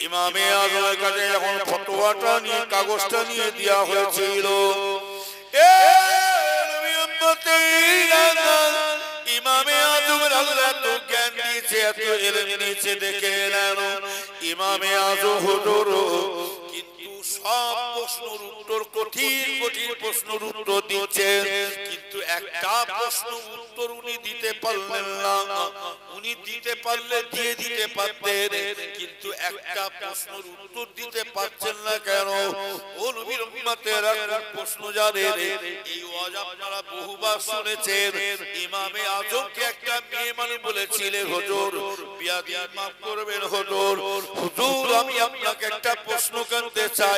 ইমামে আজমের কাছে যখন ফতোয়াটা নিয়ে কাগজটা নিয়ে দেওয়া হয়েছিল, ইমামে আজমের আল্লাহ তো জ্ঞান দিয়েছে, এত ইলম দিয়েছে, দেখে নেন ইমামে আজম হুজুর কিন্তু সব প্রশ্নের উত্তর, কঠিন কঠিন প্রশ্নের উত্তর দিচ্ছেন, কিন্তু একটা প্রশ্ন উত্তর উনি দিতে পারলেন না। উনি দিতে পারলে দিয়ে দিতে পারতেন, কিন্তু একটা প্রশ্নের উত্তর দিতে পারছেন না কেন? ও নবীর উম্মতেরা প্রশ্ন জানেন, এই ওয়াজ আপনারা বহুবার শুনেছেন। ইমামে আজমকে একটা মেয়ে মানুষ বলেছিলেন, হুজুর বিয়াদি মাফ করবেন হুজুর, হুজুর আমি আপনাকে একটা প্রশ্ন করতে চাই।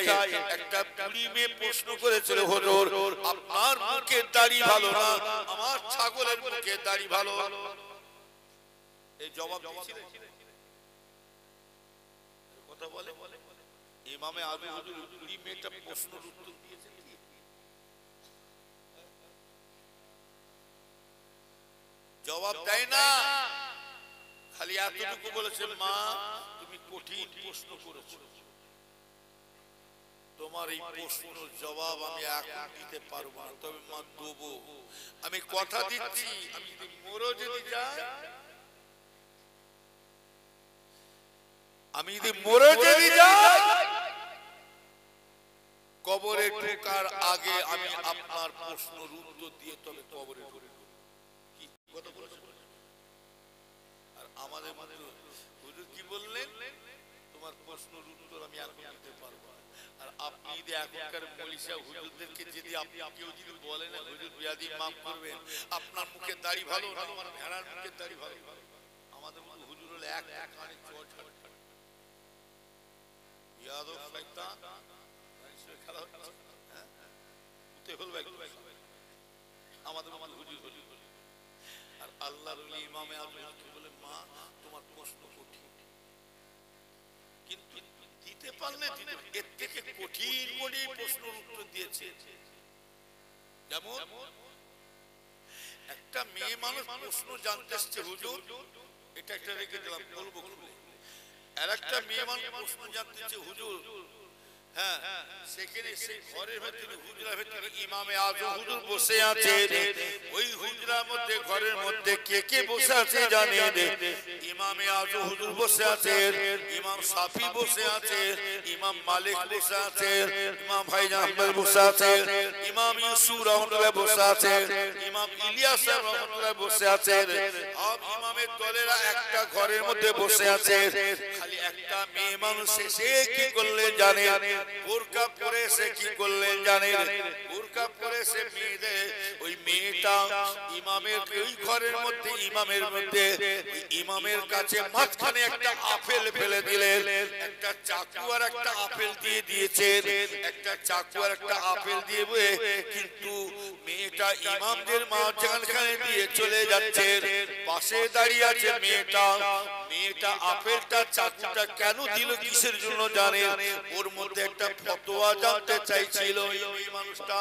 একটা বুড়ি মেয়ে প্রশ্ন করেছিল, হুজুর আপনার মুখের দাড়ি ভালো না, আমার ছাগলের মুখের দাড়ি ভালো। এই জবাব দিয়েছিলেন কথা বলে ইমামে আজম হুজুর বুড়ি মেয়েটা প্রশ্নের উত্তর দিয়েছে, জবাব দেয় না, খালি এতটুকু বলেছে, মা তুমি কঠিন প্রশ্ন করেছো, তোমার এই প্রশ্নের জবাব আমি এখন দিতে পারবো না, তবে মা দেবো, আমি কথা দিচ্ছি, আমি যদি মরে যদি যাই, আমি যদি মরে যদি যাই, কবরে ঢোকার আগে আমি আপনার প্রশ্নের উত্তর দিয়ে তবে কবরে ঢুকবো। কি কথা বলেছে? আর আমাদের মধ্যে হুজুর কি বললেন, তোমার প্রশ্নের উত্তর আমি এখন দিতে পারবো না। আর আপনি যদি এখনকার মলিশা হুজুরদেরকে যদি আপনি কেউ যদি বলেন হুজুর বিয়াদি মাফ করবেন, আপনার মুখে দাড়ি ভালো না আমার ভেড়ার মুখে দাড়ি ভালো, আমাদের মধ্যে হুজুর হলে এক এক কানে চোর ছাড় ইয়াদব শয়তান খেলা হচ্ছে, হ্যাঁ উঠে হলো আমাদের মধ্যে হুজুর হুজুর। আর আল্লাহর ওলি ইমামে আজমকে বলে, মা তোমার প্রশ্ন কঠিন, কিন্তু দিতে পারলে এর থেকে কঠিন কঠিন প্রশ্নের উত্তর দিয়েছে। যেমন একটা মেয়ে মানুষ প্রশ্ন জানতে এসছে, হুজুর এটা একটা রেখে দিলাম বলবো খুলে, আর একটা মেয়ে মানুষ প্রশ্ন জানতে এসছে, হুজুর হ্যাঁ সেখানে সেই ঘরের ভেতরে হুজরার ভেতরে ইমামে আজম হুজুর বসে আছে, ওই হুজরার মধ্যে ঘরের মধ্যে কে কে বসে আছে জানেন? ইমামে আজম হুজুর বসে আছে, ইমাম শাফি বসে আছে, ইমাম মালিক বসে আছে, ইমাম ভাইজান আহমদ বসে আছে, ইমাম ইউসুফ রহমাতুল্লাহ বসে আছে, ইমাম ইলিয়াস রহমাতুল্লাহ বসে আছে। সব ইমামের দলেরা একটা ঘরের মধ্যে বসে আছে, খালি একটা মেয়ে মানুষ এসে কি করলে জানেন? বোরকা পরে সে কি করলেন জানেন? বোরকা পরে সে মেয়েদের ওই মেয়েটা ইমামের ওই ঘরের মধ্যে ইমামের মধ্যে ইমামের কাছে মাঝখানে একটা আপেল ফেলে দিলেন, একটা চাকু আর একটা আপেল দিয়ে দিয়েছেন, একটা চাকু আর একটা আপেল দিয়ে, কিন্তু মেয়েটা ইমামদের মাঝখানে দিয়ে চলে যাচ্ছে, পাশে দাঁড়িয়ে আছে মেয়েটা। মেয়েটা আপেলটা চাকুটা কেন দিল, কিসের জন্য জানেন? ওর মধ্যে একটা ফতোয়া জানতে চাইছিল এই মানুষটা,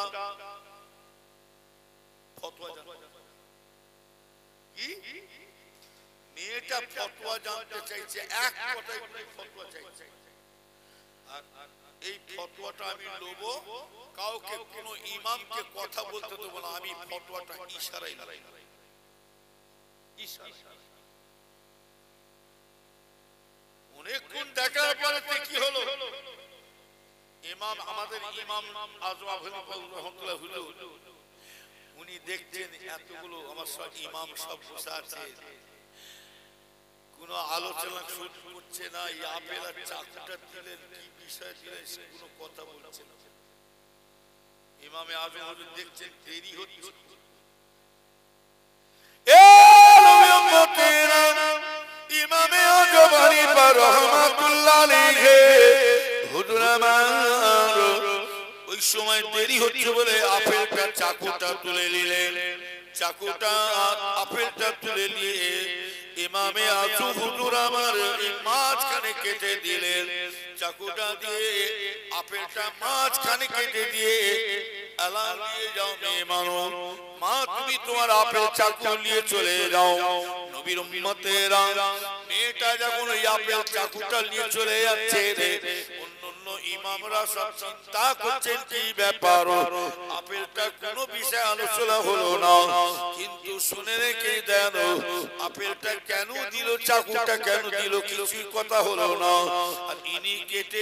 ফতোয়া কি মেয়েটা ফতোয়া জানতে চাইছে, এক কথায় ফতোয়া চাইছে। আর এই ফতোয়াটা আমি নেব, কাউকে কোন ইমামকে কথা বলতে দেবো না, আমি ফতোয়াটা ইশারায় অনেকক্ষণ দেখার পরে কি হলো, ইমাম আমাদের ইমাম আজম রহমাতুল্লাহ হুজুর উনি দেখছেন এতগুলো আমার সব ইমাম সব বসে আছে, কোনো আলোচনা শুরু করছে না, এই আপেল আর চাকুটা দিলেন কি বিষয় দিলেন কোনো কথা বলছে না। ইমামে আজম হুজুর দেখছেন দেরি হচ্ছে, ইমামে আজম হানিফা রাহমাতুল্লাহ আলাইহি হুজুর আমার ওই সময় দেরি হচ্ছে বলে আপেলটা চাকুটা তুলে নিলেন, চাকুটা আপেলটা তুলে নিয়ে ইমামে আজম হুজুর আমার মাঝখানে কেটে দিলেন, চাকুটা দিয়ে আপেলটা মাঝখানে কেটে দিয়ে এলান দিয়ে যাও মেয়ে মানুষ, মা তুমি তোমার আপেল চাকু নিয়ে চলে যাও। নবীর উম্মতেরা মেয়েটা যখন ওই আপেল চাকুটা নিয়ে চলে যাচ্ছে অন্যান্য ইমামরা সব চিন্তা করছেন কি ব্যাপার, আপেলটা কোনো বিষয় আলোচনা হলো না, কিন্তু শুনে রেখে দেন আপেলটা কেন দিল, চাকুটা কেন দিল, কিছুই কথা হলো না। আর ইনি কেটে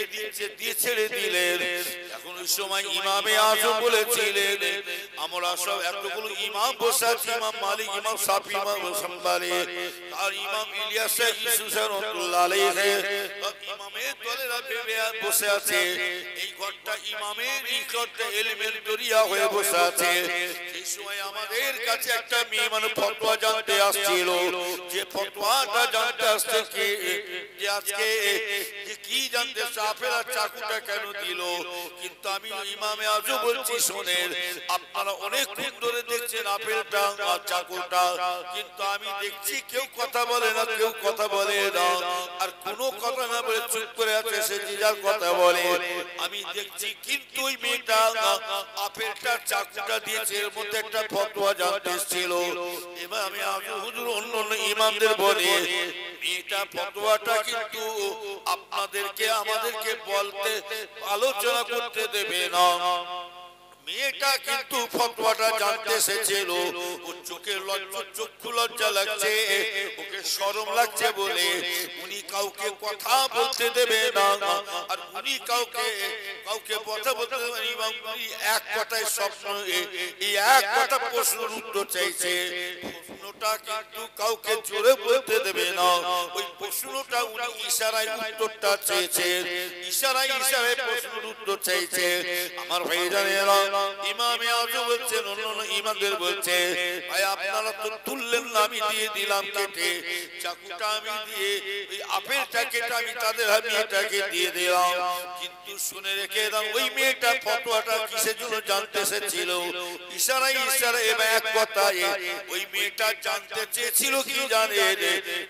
দিয়ে ছেড়ে দিলেন। এখন ওই সময় ইমামে আজম বলেছিলেন, আমরা সব এতগুলো ইমাম বসে আছি, ইমাম মালিক, ইমাম শাফি, ইমাম হাম্বলি আর ইমাম ইলিয়াস ইউসুফ রাহমাতুল্লাহ আলাইহি, ইমামের দলেরা বসে আছে। এই ঘরটা ইমামের নিকটে ইলমের দরিয়া হয়ে বসে আছে। সেই সময় আমাদের কাছে একটা মেয়ে ফতোয়া জানতে আসছিল, যে ফতোয়াটা জানতে আসছে কি যে আজকে যে কি জানতে আপেল আর চাকুটা কেন দিল। কিন্তু আমি ইমামে আজম বলছি শোনেন, আপনারা অনেকক্ষণ ধরে দেখছেন আপেলটা আর চাকুটা, কিন্তু আমি দেখছি কেউ কথা বলে না, কেউ কথা বলে না, আর কোনো কথা না বলে চুপ করে আছে, সে যার কথা বলে। আমি দেখছি কিন্তু ওই মেয়েটা আপেলটা চাকুটা দিয়েছে, এর মধ্যে একটা ফতোয়া জানতে ছিল। এবার আমি হুজুর অন্য ইমামদের বলে মেয়েটা ফতোয়াটা কিন্তু আপনাদেরকে আমাদেরকে বলতে আলোচনা করতে দেবে না। মেয়েটা কিন্তু ফতোয়াটা জানতে এসেছিল, ও চক্ষু লজ্জা লাগছে, ওকে শরম লাগছে বলে উনি কাউকে কথা বলতে দেবে না। আর উনি কাউকে কথা বলতে দেবে না। এক কথায় স্বপ্ন, এই এক কথা প্রশ্নের উত্তর চাইছে, প্রশ্নটা কিন্তু কাউকে জোরে বলতে দেবে না। ওই প্রশ্নটা উনি ইশারায় উত্তরটা চেয়েছে, ইশারায় প্রশ্নের উত্তর চাইছে। আমার ভাইজানেরা, ইমামে আজম বলছেন, অন্যান্য ইমামদের বলছে, ভাই আপনারা তো তুললেন না, আমি দিয়ে দিলাম কেটে, চাকুটা আমি দিয়ে ওই আপেলটা কেটে আমি তাদের মেয়েটাকে দিয়ে দিলাম। কিন্তু শুনে রেখে দাও, ওই মেয়েটা ফতোয়াটা কিসের জন্য জানতে এসেছিল, ইশারায় এবার এক কথায় ওই মেয়েটা জানতে চেয়েছিল কি জানেন,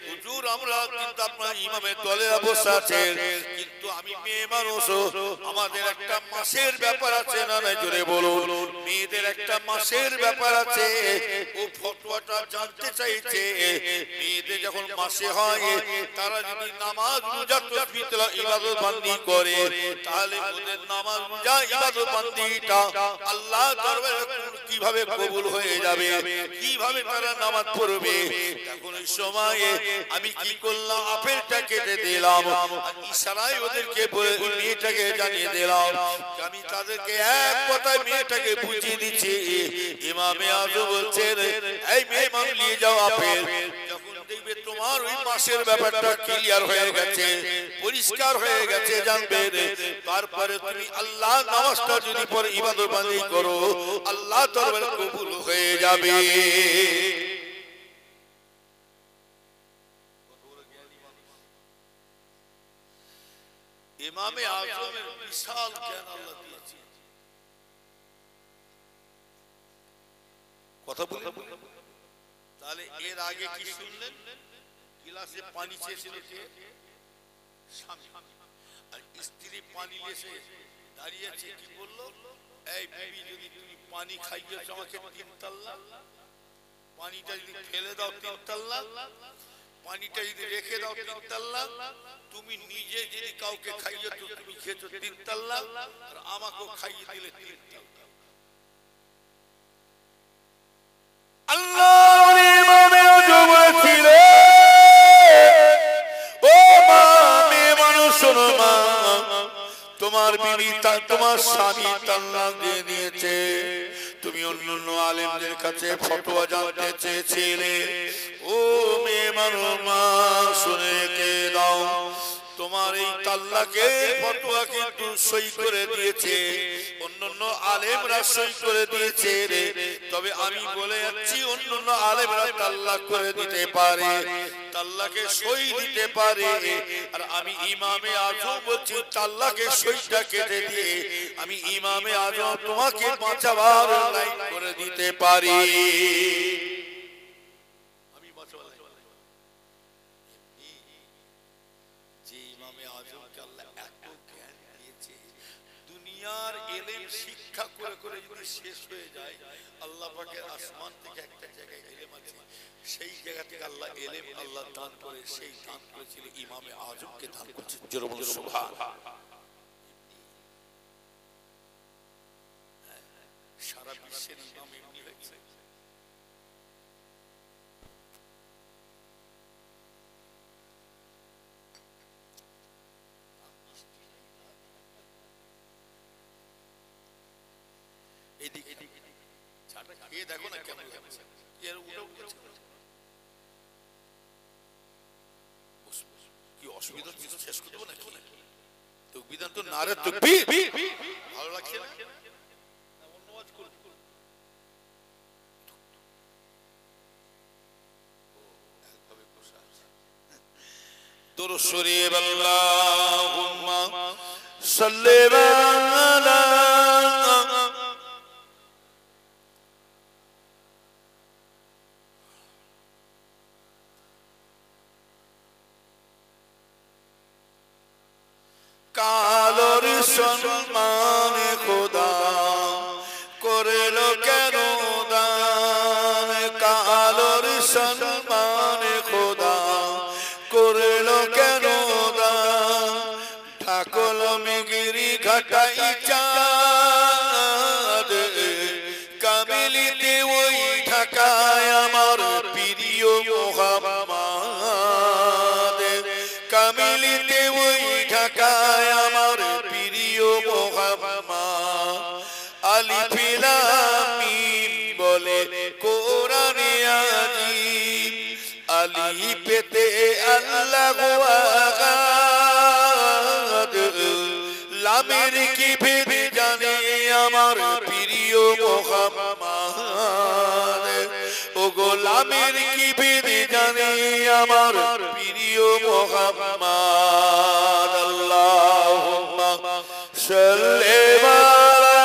হুজুর আমরা কিন্তু আপনার ইমামের দলেরা বসে আছেন, কিন্তু আমি মেয়ে মানুষ, আমাদের একটা মাসের ব্যাপার আছে না, না জোরে বলুন, মেয়েদের একটা মাসের ব্যাপার আছে। ও ফতোয়াটা জানতে চাইছে, মেয়েদের যখন মাসে হয় তারা যদি নামাজ রোজা তাসবিহ তেলাওয়াত ইবাদত বান্দি করে, তাহলে ওদের নামাজ রোজা ইবাদত বান্দিটা আল্লাহর দরবারে কিভাবে কবুল হয়ে যাবে, কিভাবে তারা নামাজ পড়বে। তখন ওই সময়ে আমি কি করলাম, আপেলটা কেটে দিলাম, আর ইশারায় ওদেরকে বলে মেয়েটাকে জানিয়ে দিলাম, আমি তাদেরকে এক কথায় মেয়েটাকে বুঝিয়ে দিচ্ছি। ইমামে আজম বলছেন, এই মেয়ে মানুষ নিয়ে যাও আপেল, যখন দেখবে তোমার ওই মাসের ব্যাপারটা ক্লিয়ার হয়ে গেছে, পরিষ্কার হয়ে গেছে, জানবে, তারপরে তুমি আল্লাহ নামাজটা যদি পরে ইবাদত বান্দি করো, আল্লাহ দরবারে কবুল হয়ে যাবে। ইমামে আজমের বিশাল জ্ঞান আল্লাহ দিয়েছে। কথা বলে তাহলে এর আগে কি শুনলেন, গিলাসে পানি চেয়েছিল কে, স্বামী, আর স্ত্রী পানি এসে দাঁড়িয়েছে, কি বললো, এই বিবি যদি তুমি পানি খাইয়েছো আমাকে 3 তাল্লা, পানিটা যদি ফেলে দাও 3 তাল্লা, পানিটা যদি রেখে দাও 3 তাল্লা, তুমি নিজে যদি কাউকে খাইয়েছো তুমি খেয়েছো 3 তাল্লা, আর আমাকেও খাইয়ে দিলে 3 তাল্লা। আল্লাহর ইমামে আজম ছিল, ও মা, মেয়ে মানুষ শোনো মা, তোমার বিবি তোমার স্বামী তালাক দিয়ে দিয়েছে, তুমি অন্যান্য আলেমদের কাছে ফতোয়া জানতে চেয়েছিলে, ও মেয়ে মানুষ মা শুনে কে দাও, তোমার এই তাল্লাকে ফতোয়া কিন্তু সই করে দিয়েছে, অন্যান্য আলেমরা সই করে দিয়েছে, তবে আমি বলে যাচ্ছি অন্যান্য আলেমরা তাল্লাক করে দিতে পারে, তাল্লাকে সই দিতে পারে, আর আমি ইমামে আজম বলছি তাল্লাকে সইটা কেটে দিয়ে আমি ইমামে আজম তোমাকে বাঁচাবার লাইন করে দিতে পারি। দুনিয়ার ইলম শিক্ষা করে করে যদি শেষ হয়ে যায়, আল্লাহ পাকের আসমান থেকে একটা জায়গায় ইলম আছে, সেই জায়গা থেকে আল্লাহ এলেম আল্লাহ দান করে, সেই দান করেছিল ইমামে আজমকে দান করছেন। জোরে বলুন সুবহান। সারা বিশ্বের ইমাম এমনি হয়েছে। এদিকে চাটা খেয়ে দেখো না কেমন লাগছে। এর উঠে উঠেছে কি অসুবিধা, কিছু শেষ করে দেবো নাকি? তাকবীর তো নারে তাকবীর ভালো লাগছে না? অন্য ওয়াজ করব। একভাবে বসা দুরূদ শরীফ আল্লাহুম্মা সাল্লি আলা কালোর সম্মান খোদা করল কেন দান, কালোর সম্মান খোদা করল কেন দান, ঠাকুর মেঘিরি ঘাটাই চাঁদ কামিলিতে ওই ঢাকায় আমার প্রিয় মুহাম্মদ, কামিলিতে ওই ঢাকায় আমার প্রিয় মুহাম্মদ, আলিফ লাম মিম বলে কোরআনে আযীম, আলিফেতে আল্লাহু আহাদ, লামের কি ভেদ জানে আমার প্রিয় মুহাম্মদ, ওগো লামের কি ভেদ জানে আমার প্রিয় মুহাম্মদ। আল্লাহুম্মা সাল্লি আলা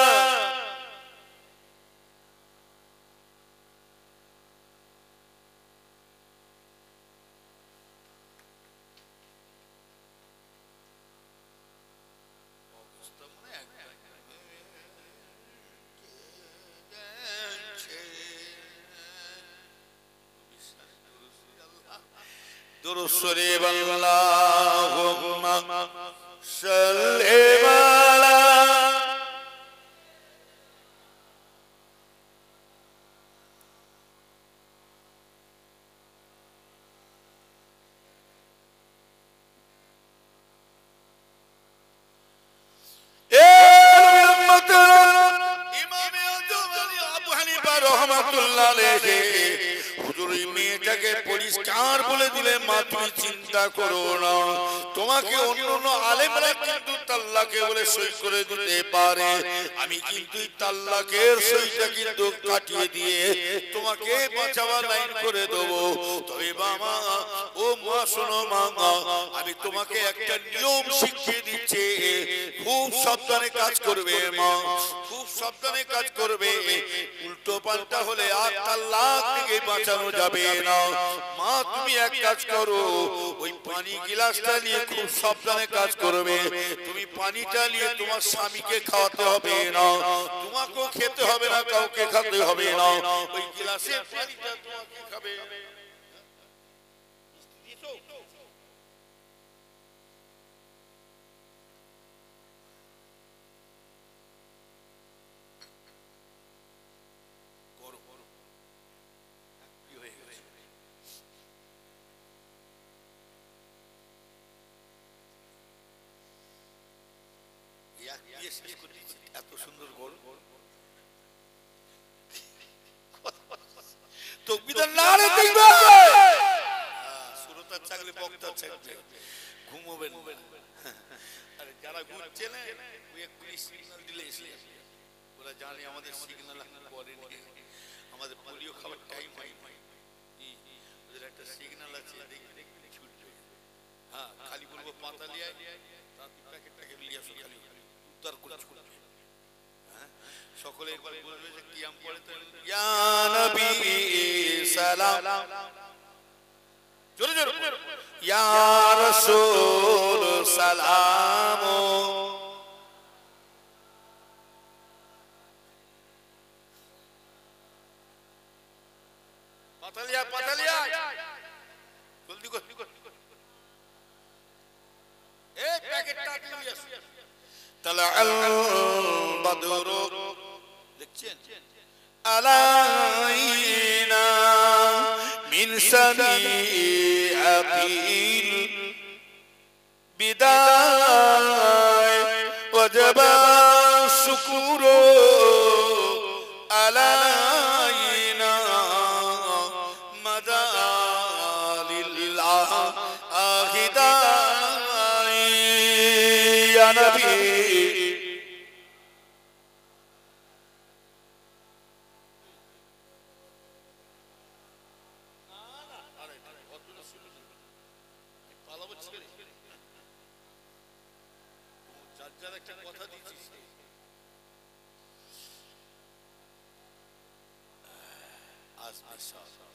দুরূদ শরীফ আল্লাহুম্মা সাল্লি আলা ইমামে আযম আবু হানিফা রাহমাতুল্লাহ আলাইহি হুজুর মেয়েটাকে পরিষ্কার বলে দিলে, মা তুমি চিন্তা করো না, তোমাকে অন্য আলেমরা কিন্তু তাল্লাকে বলে সই করে দিতে পারে, আমি কিন্তু তাল্লাকের সইটা কিন্তু কাটিয়ে দিয়ে তোমাকে বাঁচাবার লাইন করে দেবো। তবে মামা, ও মা শোনো মামা, আমি তোমাকে একটা নিয়ম শিখিয়ে দিচ্ছি, খুব সাবধানে কাজ করবে মা, খুব সাবধানে কাজ করবে, উল্টো পাল্টা হলে আর তাল্লাক থেকে বাঁচানো যাবে না। মা তুমি এক কাজ করো, ওই পানি গিলাসটা নিয়ে খুব সাবধানে কাজ করবে, তুমি পানিটা নিয়ে তোমার স্বামীকে খাওয়াতে হবে না, তোমাকেও খেতে হবে না, কাউকে খেতে হবে না, ওই গিলাসের পানিটা তোমাকে খাবে। এত সুন্দর গল্প তাকবীর নারে তাকবীর, সুরতার চাকলে বক্তার চাকলে ঘুমোবেন। আরে যারা ঘুরছে না ওই পুলিশ সিগন্যাল দিলে এসে ওরা জানে আমাদের সিগন্যাল পরে নিয়ে আমাদের পোলিও খাবার টাইম হয়, ওদের একটা সিগন্যাল আছে, দেখবে ছুটবে। হ্যাঁ, খালি বলবো পাতালিয়া তার প্যাকেটটাকে নিয়ে আসো, খালি উত্তর করে ছুটবে। সকলে একবার বলবে যে কিয়াম পড়ে তো ইয়া নবী সালাম, জোরে জোরে ইয়া রাসূল সালাম, পাতালিয়া পাতালিয়া জলদি কর এই প্যাকেটটা তুই আসো তালাআল বাদরু দেখছেন আলাইনা মিন সানিআতিল বিদায় ওয়াজাবা শুকরু আলাইনা মাদালিল আহিদাই ইয়া নবী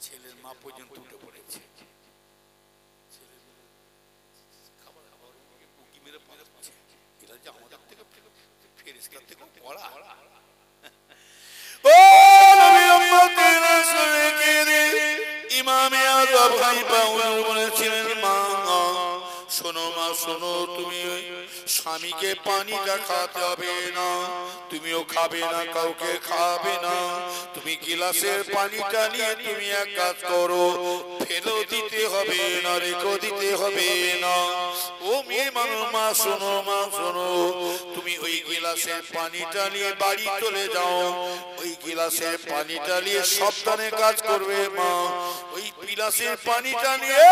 ছেলের মা পর্যন্ত উঠে পড়েছে এরা যে আমাদের থেকে ফেরেশতার থেকে পড়া ও নবীর উম্মতের রাসূলকে ইমামে আযম হানিফা বলেছিলেন মা শোনো মা শোনো তুমি স্বামীকে পানিটা খাওয়াতে হবে না তুমিও খাবে না কাউকে খাবে না তুমি গিলাসের পানিটা নিয়ে তুমি এক কাজ করো ফেলো দিতে হবে না রেখো দিতে হবে না ও মেয়ে মানুষ মা শোনো তুমি ওই গিলাসের পানিটা নিয়ে বাড়ি চলে যাও ওই গিলাসের পানিটা নিয়ে সাবধানে কাজ করবে মা ওই গিলাসের পানিটা নিয়ে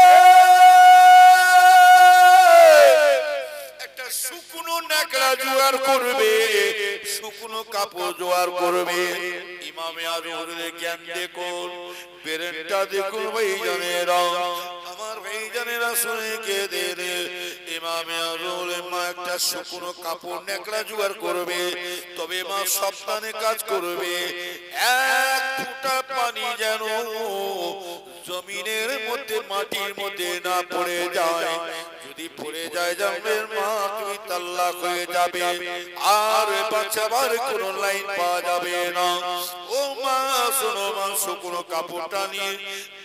একটা শুকনো ন্যাকড়া জোগাড় করবে শুকনো কাপড় জোগাড় করবে ইমামে আজমের জ্ঞান দেখুন বেরেনটা দেখুন ভাইজানেরা আমার ভাইজানেরা শুনে কে দে ইমামে আজমের মা একটা শুকনো কাপড় ন্যাকড়া জোগাড় করবে তবে মা সাবধানে কাজ করবে এক ফোঁটা পানি যেন জমিনের মধ্যে মাটির মধ্যে না পড়ে যায় যদি পড়ে যায় জানবেন মা তুমি তাল্লাক হয়ে যাবে আর বাঁচাবার কোনো লাইন পাওয়া যাবে না ও মা শোনো মা শুকনো কাপড়টা নিয়ে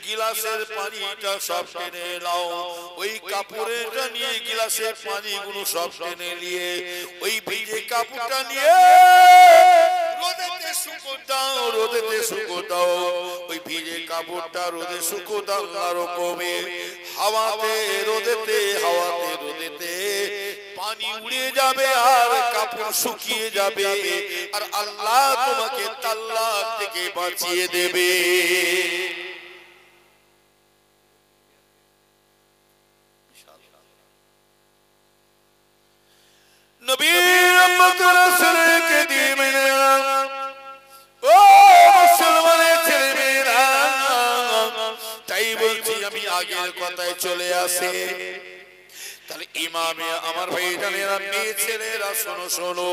গিলাসের পানিটা সব টেনে নাও ওই কাপড়েরটা নিয়ে গিলাসের পানিগুলো সব টেনে নিয়ে ওই ভিজে কাপড়টা নিয়ে রোদেতে শুকো দাও ওই ভিজে কাপড়টা রোদে শুকো দাও আরো কমে হাওয়াতে রোদেতে পানি উড়ে যাবে আর কাপড় শুকিয়ে যাবে আর আল্লাহ তোমাকে তাল্লাক থেকে বাঁচিয়ে দেবে নবীর উম্মত রাসূলকে দিয়ে মেনে ও মুসলমানের ছেলেমেয়েরা তাই বলছি আমি আগের কথায় চলে আসে তাহলে ইমামে আমার ভাইজানেরা মেয়ে ছেলেরা শোনো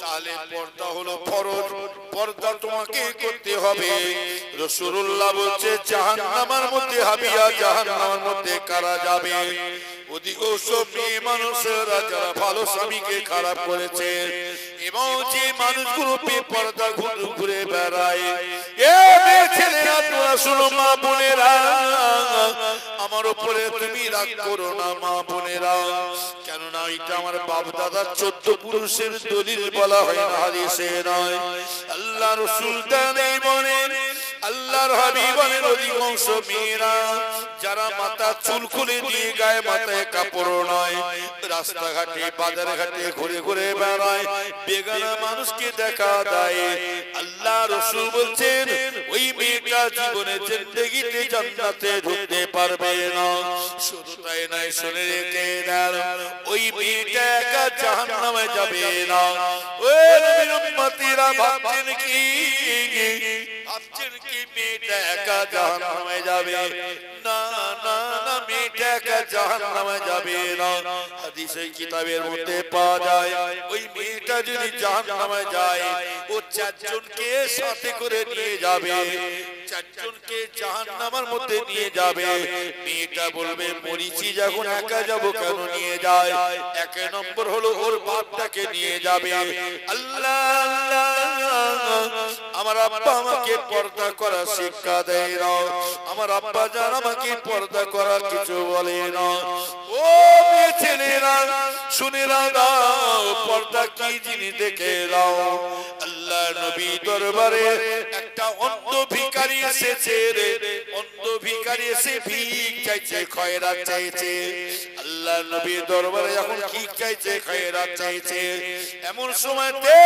তাহলে পর্দা হলো ফরজ পর্দা তোমাকে করতে হবে রাসূলুল্লাহ বলছে জাহান্নামের মধ্যে হাবিয়া জাহান্নামের মধ্যে কারা যাবে অধিকাংশ মেয়ে মানুষেরা যারা ভালো স্বামীকে খারাপ করেছে এবং যে মানুষগুলো বেপরদা ঘুরে বেড়ায় এ মেয়ে ছেলেরা তোমরা শোনো মা বোনেরা আমার উপরে তুমি রাগ করো না মা বোনেরা কেননা এটা আমার বাপ দাদার 14 পুরুষের দলিল বলা হয় না হাদিসে নয় আল্লাহ রাসূল তাই বলেন আল্লাহর হাবিবের অধিকাংশ মেয়েরা যারা মাথা চুল খুলে দিয়ে গায়ে মাথায় কাপড় নয় রাস্তাঘাটে বাজার ঘাটে ঘুরে ঘুরে বেড়ায় বেগানা মানুষকে দেখা দেয় আল্লাহ রাসূল বলছেন ওই মেয়েটা জীবনে জিন্দেগিতে জান্নাতে ঢুকতে পারবে না শুধু তাই নয় শুনে রেখে দেন ওই মেয়েটা একা জাহান্নামে যাবে না ওই নবীর উম্মতিরা ভাবছেন কি মেয়েটা একা জাহান্নামে যাবে না না না মেয়েটা একা জাহান্নামে যাবে না হাদিসে কিতাবের মধ্যে পাওয়া যায় ওই মেয়েটা যদি জাহান্নামে যায় ও 4 জনকে সাথে করে নিয়ে যাবে চারজনকে জাহান্নামের মধ্যে নিয়ে যাবে। মেয়েটা বলবে মরিচি যখন একা যাব কেন নিয়ে যায়? এক নম্বর হলো ওর বাপটাকে নিয়ে যাবে। আল্লাহ আমার আব্বা আমাকে পর্দা করা শিক্ষা দেয় না, আমার আব্বা জান আমাকে পর্দা করা কিছু বলে না। ও মেয়ে ছেলেরা শুনে নাও পর্দা কি জিনিস দেখে নাও। আল্লাহ নবী দরবারে একটা অন্ধ ভিখারি এসেছে রে, অন্ধ ভিখারি এসে ভিক চাইছে, খয়রাত চাইছে। আল্লাহ নবী দরবারে যখন ভিক চাইছে, খয়রাত চাইছে, এমন সময়তে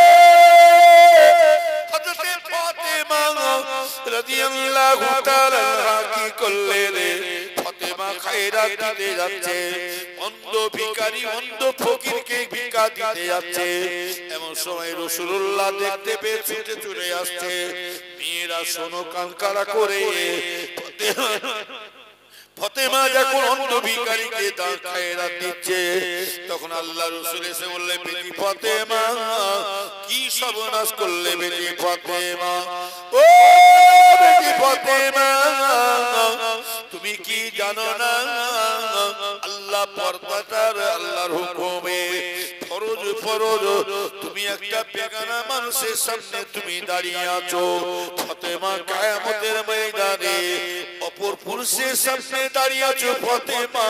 হযরত ফাতেমা রাদিয়াল্লাহু তাআলা কি করলেন? ফাতেমা খয়রাত দিতে যাচ্ছে, অন্ধ ভিখারি অন্ধ ফকিরকে ভিক্ষা দিতে যাচ্ছে। এমন সময় রাসূলুল্লাহ দেখতে পেয়ে ছুটে চলে আসছে। মেয়েরা শোনো কান খাড়া করে, ফাতেমা যখন অন্ধ ভিখারিকে দান খয়রাত দিচ্ছে, তখন আল্লাহ রাসূল এসে বললেন বেটি ফাতেমা কি সর্বনাশ করলে বেটি ফাতেমা? ও বেটি ফাতেমা তুমি কি জানো না আল্লাহ পর্দাটার আল্লাহর হুকুমে ফরজ ফরজ, তুমি একটা বেগানা মানুষের সামনে তুমি দাঁড়িয়ে আছো। ফাতেমা কিয়ামতের ময়দানে অপর পুরুষের সামনে দাঁড়িয়ে আছো। ফাতেমা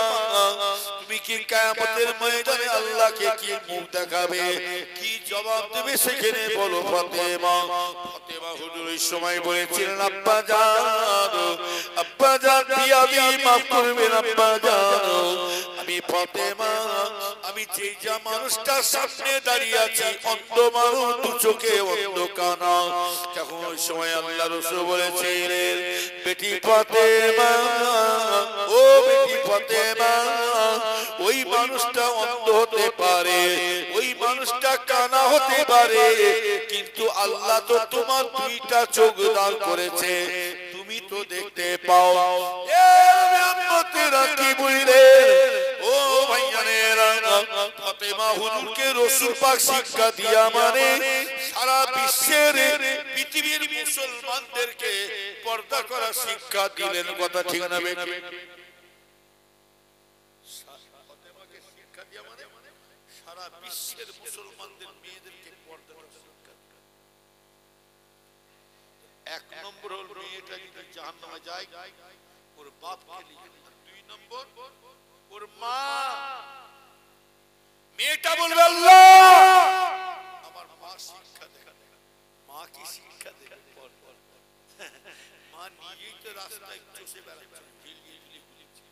তুমি কি কিয়ামতের ময়দানে আল্লাহকে কি মুখ দেখাবে, কি জবাব দেবে সেখানে বলো ফাতেমা। ফাতেমা হুজুর এই সময় বলেছিলেন আব্বা জান, আব্বা জান বিয়াদি মাফ করবেন আব্বা জান, আমি ফাতেমা আমি যে যা মানুষটার সামনে দাঁড়িয়ে আছি অন্ধ মানুষ, দু চোখে অন্ধ কানা। তখন ওই সময় আল্লাহ রাসূল বলেছিলেন বেটি ফাতেমা, ও বেটি ফাতেমা ওই মানুষটা অন্ধ হতে পারে, ওই মানুষটা কানা হতে পারে, কিন্তু আল্লাহ তো তোমার দুইটা চোখ দান করেছে, তুমি তো দেখতে পাও। এ উম্মতেরা কি বুঝলে? ও ভাইয়ানেরা, ফাতেমা হুজুরকে রাসূল পাক শিক্ষা দিয়া মানে সারা বিশ্বের পৃথিবীর মুসলমানদেরকে পর্দা করা শিক্ষা দিলেন। কথা ঠিক না বেটি? ফাতেমাকে শিক্ষা দিয়া মানে সারা বিশ্বের মুসলমানদের মেয়েদেরকে পর্দা করা শিক্ষা দিলেন। এক নম্বর হল মেয়েটা যদি জাহান্নামে যায় ওর বাপকে নিয়ে, দুই নম্বর ওর মা। মেয়েটা বলবে আল্লাহ আমার মা শিক্ষা দেয়, মা কি শিক্ষা দেয়? মা নিজেই তো রাস্তায় চষে বেড়াচ্ছে, ঝিলিয়ে ঝিলিয়ে ঘুরছে।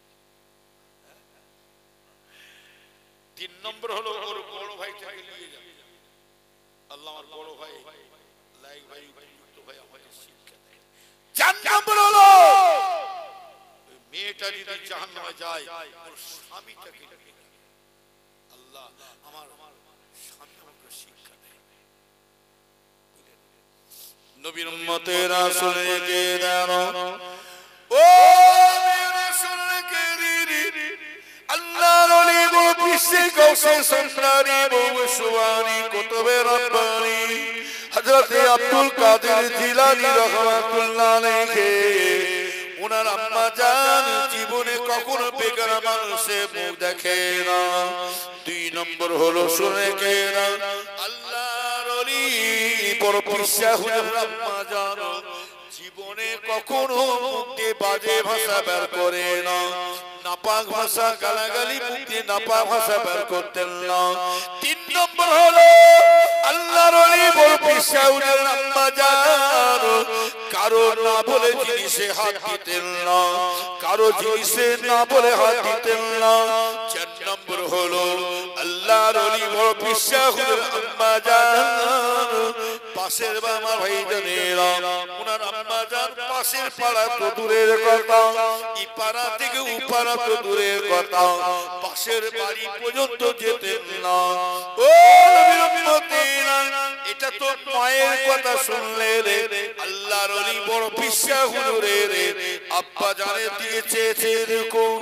তিন নম্বর হলো ওর বড় ভাইটাকে নিয়ে যাবে, আল্লাহ আমার বড় ভাই লাইক ভাই উপযুক্ত ভাই আমাকে শিক্ষা দেয়। চার নম্বর হলো মেয়েটা যদি জাহান্নামে যায় ওর স্বামীটাকে নিয়ে যাবে, আল্লাহ আমার স্বামী আমাকে শিক্ষা দেয়। নবীর উম্মতেরা শুনে কে জানো? ও মেয়েরা শুনে কে রে? আল্লাহর ওলি বড় বিশ্বে গৌসে সম্রানি বউ সুবানি কুতুবে রব্বানি হযরত আব্দুল কাদের জিলানী রাহমাতুল্লাহ আলাইহি, ওনার আম্মা জান জীবনে কখনো বেগানা মানুষের মুখ দেখে না। দুই নম্বর হলো শুনে কে না? আল্লাহর ওলি বড় পিসা হুজুর আম্মা জান জীবনে কখনো মুখে বাজে ভাষা বের করে না, নাপাক ভাষা গালাগালি মুখে নাপাক ভাষা বের করতেন না। তিন নম্বর হলো আল্লাহর ওলি বড় পিসা হুজুর আম্মা জান কারো না বলে জিনিসে হাত দিতেন না, কারো জিনিসে না বলে হাত দিতেন না। চার নম্বর হলো আল্লাহর ওলি বড় পিসা হুজুর আম্মা জান পাশের বাবা ভাইজানেরা, ওনার আম্মা জান পাশের পাড়া তো দূরের কথা, এই পাড়া থেকে ও পাড়া তো দূরের কথা, পাশের বাড়ি পর্যন্ত যেতেন না। ও নবীর উম্মতেরা, এটা তো মায়ের কথা শুনলে রে, আল্লাহর ওলি বড় পিসা হুজুরের আব্বা জানের দিকে চেয়েছে এরকম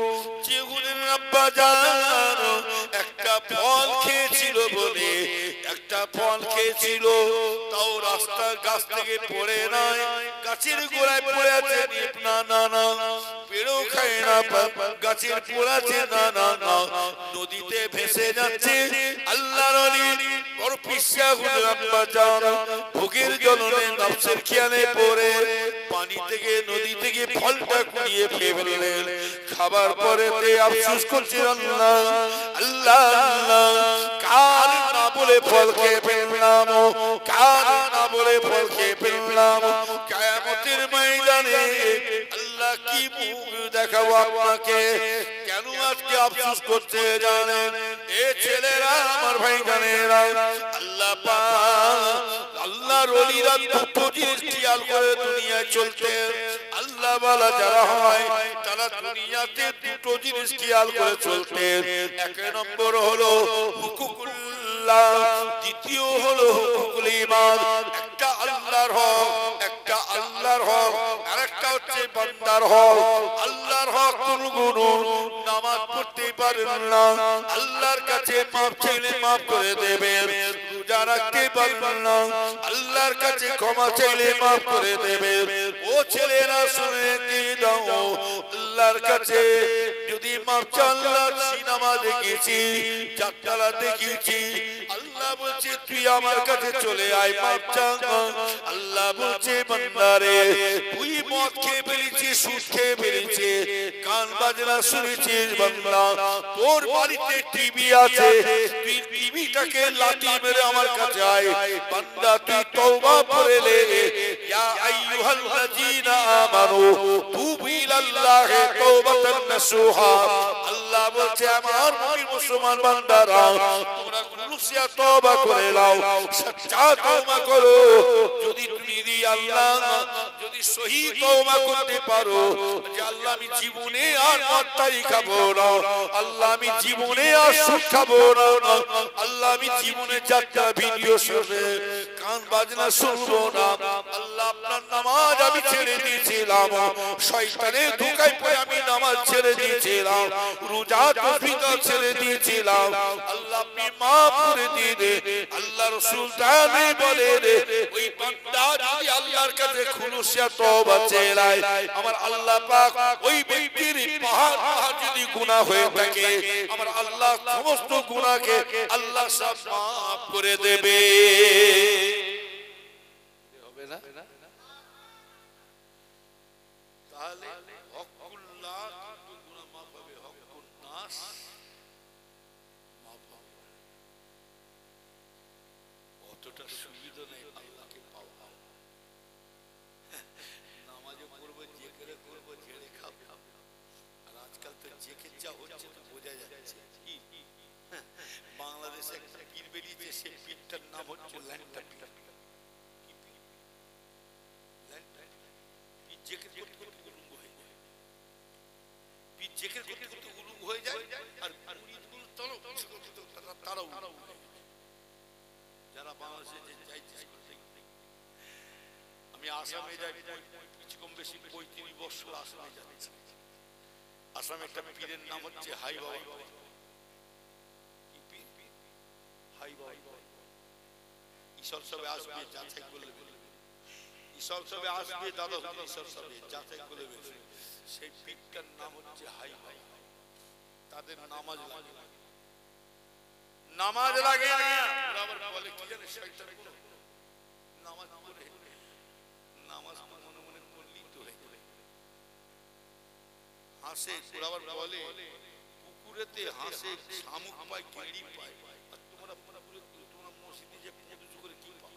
যে হুজুরের আব্বা জান একটা ফল খেয়েছিল বলে, একটা ফল খেয়েছিল তাও রাস্তার গাছ থেকে পড়ে নাই, গাছের গোড়ায় পড়ে আছে, না না না পেড়েও খায় না, গাছের পড়াছে, না না না নদীতে ভেসে যাচ্ছে। আল্লাহর ওলি বড় পিসা হুজুর আব্বা জান ভোগের জ্বলনে নফসের খেয়ালে পড়ে পানি থেকে নদী থেকে ফলটা কুড়িয়ে ফেললেন। খাবার পরে আফসোস করছে, আল্লাহ আল্লাহ আল্লাহ কার না বলে ফল খেয়ে ফেললাম, কার না বলে ফল খেয়ে ফেললাম। কিয়ামতের ময়দানে আল্লাহ কি মুখ দেখাবো আপনাকে, কেন আজকে আফসোস করছে জানেন? এ ছেলেরা আমার ভাইজানেরা, আল্লাহ পাক আল্লাহর ওলিরা দুটো জিনিস খেয়াল করে দুনিয়ায় চলতে। আল্লাহ ওয়ালা যারা হয় তারা দুনিয়াতে দুটো জিনিস খেয়াল করে চলতে। এক নম্বর হলো হুকুকুল্লাহ, দ্বিতীয় হলো হুকুকুল ইবাদ। একটা আল্লাহর হক, একটা আল্লাহর হক, আরেকটা হচ্ছে বান্দার হক। আল্লাহর হক গুনগুন নামাজ পড়তে পারেন না, আল্লাহর কাছে মাপ চাইলে মাফ করে দেবে। রোজা রাখতে পারেন না, আল্লাহর কাছে ক্ষমা চাইলে মাফ করে দেবে। ও ছেলেরা শুনে দিয়ে দাও, আল্লাহর কাছে যদি মাপ চান, সিনেমা দেখেছি, যাত্রা দেখেছি, আল্লাহ বলছে তুই আমার কাছে চলে আয় মাপ চা। আল্লাহ বলছে বান্দারে তুই মদ খেয়ে ফেলেছিস, সুদ খেয়ে ফেলেছিস, গান বাজনা শুনেছিস, বান্দা তোর বাড়িতে টিভি আছে, তুই টিভিটাকে লাঠি মেরে আমার কাছে আয়। বান্দা তুই তওবা করে নে, ইয়া আইয়ুহাল্লাযীনা আমানু তুবু ইলাল্লাহি তাওবাতান নাসুহা। আল্লাহ বলছে আমার মুসলমান বান্দারা তোমরা খুলুসিয়া তওবা করে নাও, সচ্চা তওবা করো। যদি তুমি আল্লাহ যদি সহি তওবা করতে পারো যে আল্লাহ আমি জীবনে আর মদটাই খাবো না, আল্লাহ আমি জীবনে আর সুদ খাবো না, আল্লাহ আমি জীবনে যাত্রা ভিডিও শুনে গান বাজনা শুনবো না, আল্লাহ আপনার নামাজ আমি ছেড়ে দিয়েছিলাম, শয়তানের ধোঁকায় পড়ে আমি নামাজ ছেড়ে দিয়েছিলাম, রোজা তসবিহ ছেড়ে দিয়েছিলাম, আল্লাহ আপনি মাফ করে দিন। আল্লাহ রাসূল তাআলা বলেন ওই বান্দা যদি আল্লাহর কাছে খুলুসিয়া তওবা চায়, আমার আল্লাহ পাক ওই ব্যক্তির পাহাড় পাহাড় যদি গুনাহ হয়ে থাকে, আমার আল্লাহ সমস্ত গুনাহকে আল্লাহ সব মাফ করে দেবে। হবে না? তাহলে হকুল্লাহ কিন্তু গুনাহ মাফ হবে, হকুন নাস মাফ হবে। অতটা সুবিধা নেই আল্লাহকে পাওয়া। নামাজে পড়বো, জিকির করবো, ঝেড়ে খাবো। আর আজকাল তো জিকির যা হচ্ছে তো বোঝা যাচ্ছে। বাংলাদেশে একটা পীর বেরিয়েছে, সেই পীরটার নাম হচ্ছে ল্যাংটা পীর। জিকির করতে করতে উলঙ্গ হয়ে যায়, পীর জিকির করতে করতে উলঙ্গ হয়ে যায়, আর মুরিদগুলো তারাও উলঙ্গ হয়ে যায়। যারা বাংলাদেশে যাইতে আমি আসামে যাই, কিছু কম বেশি 35 বছর আসামে যাচ্ছি। আসামে একটা পীরের নাম হচ্ছে হাই বাবা। কি পীর? হাই বাবা। ঈশ্বর সবে আসবে, যাচাই করলে ঈশ্বর সবে আসবে, দাদা ঈশ্বর সবে যাচাই করে বেশি। সেই পীরটার নাম হচ্ছে হাই বাবা। তাদের নামাজ লাগে না, নামাজ লাগে না। আবার বলে কি জানে শয়তান নামাজ পড়ে, নামাজ মনে মনে করলেই তো হয়ে যায়। হাসে, আবার বলে পুকুরেতে হাসে, শামুক পায়, গেড়ি পায়, আর তোমরা পুকুরে তোমরা মসজিদে যে পুজো করে কি পাও?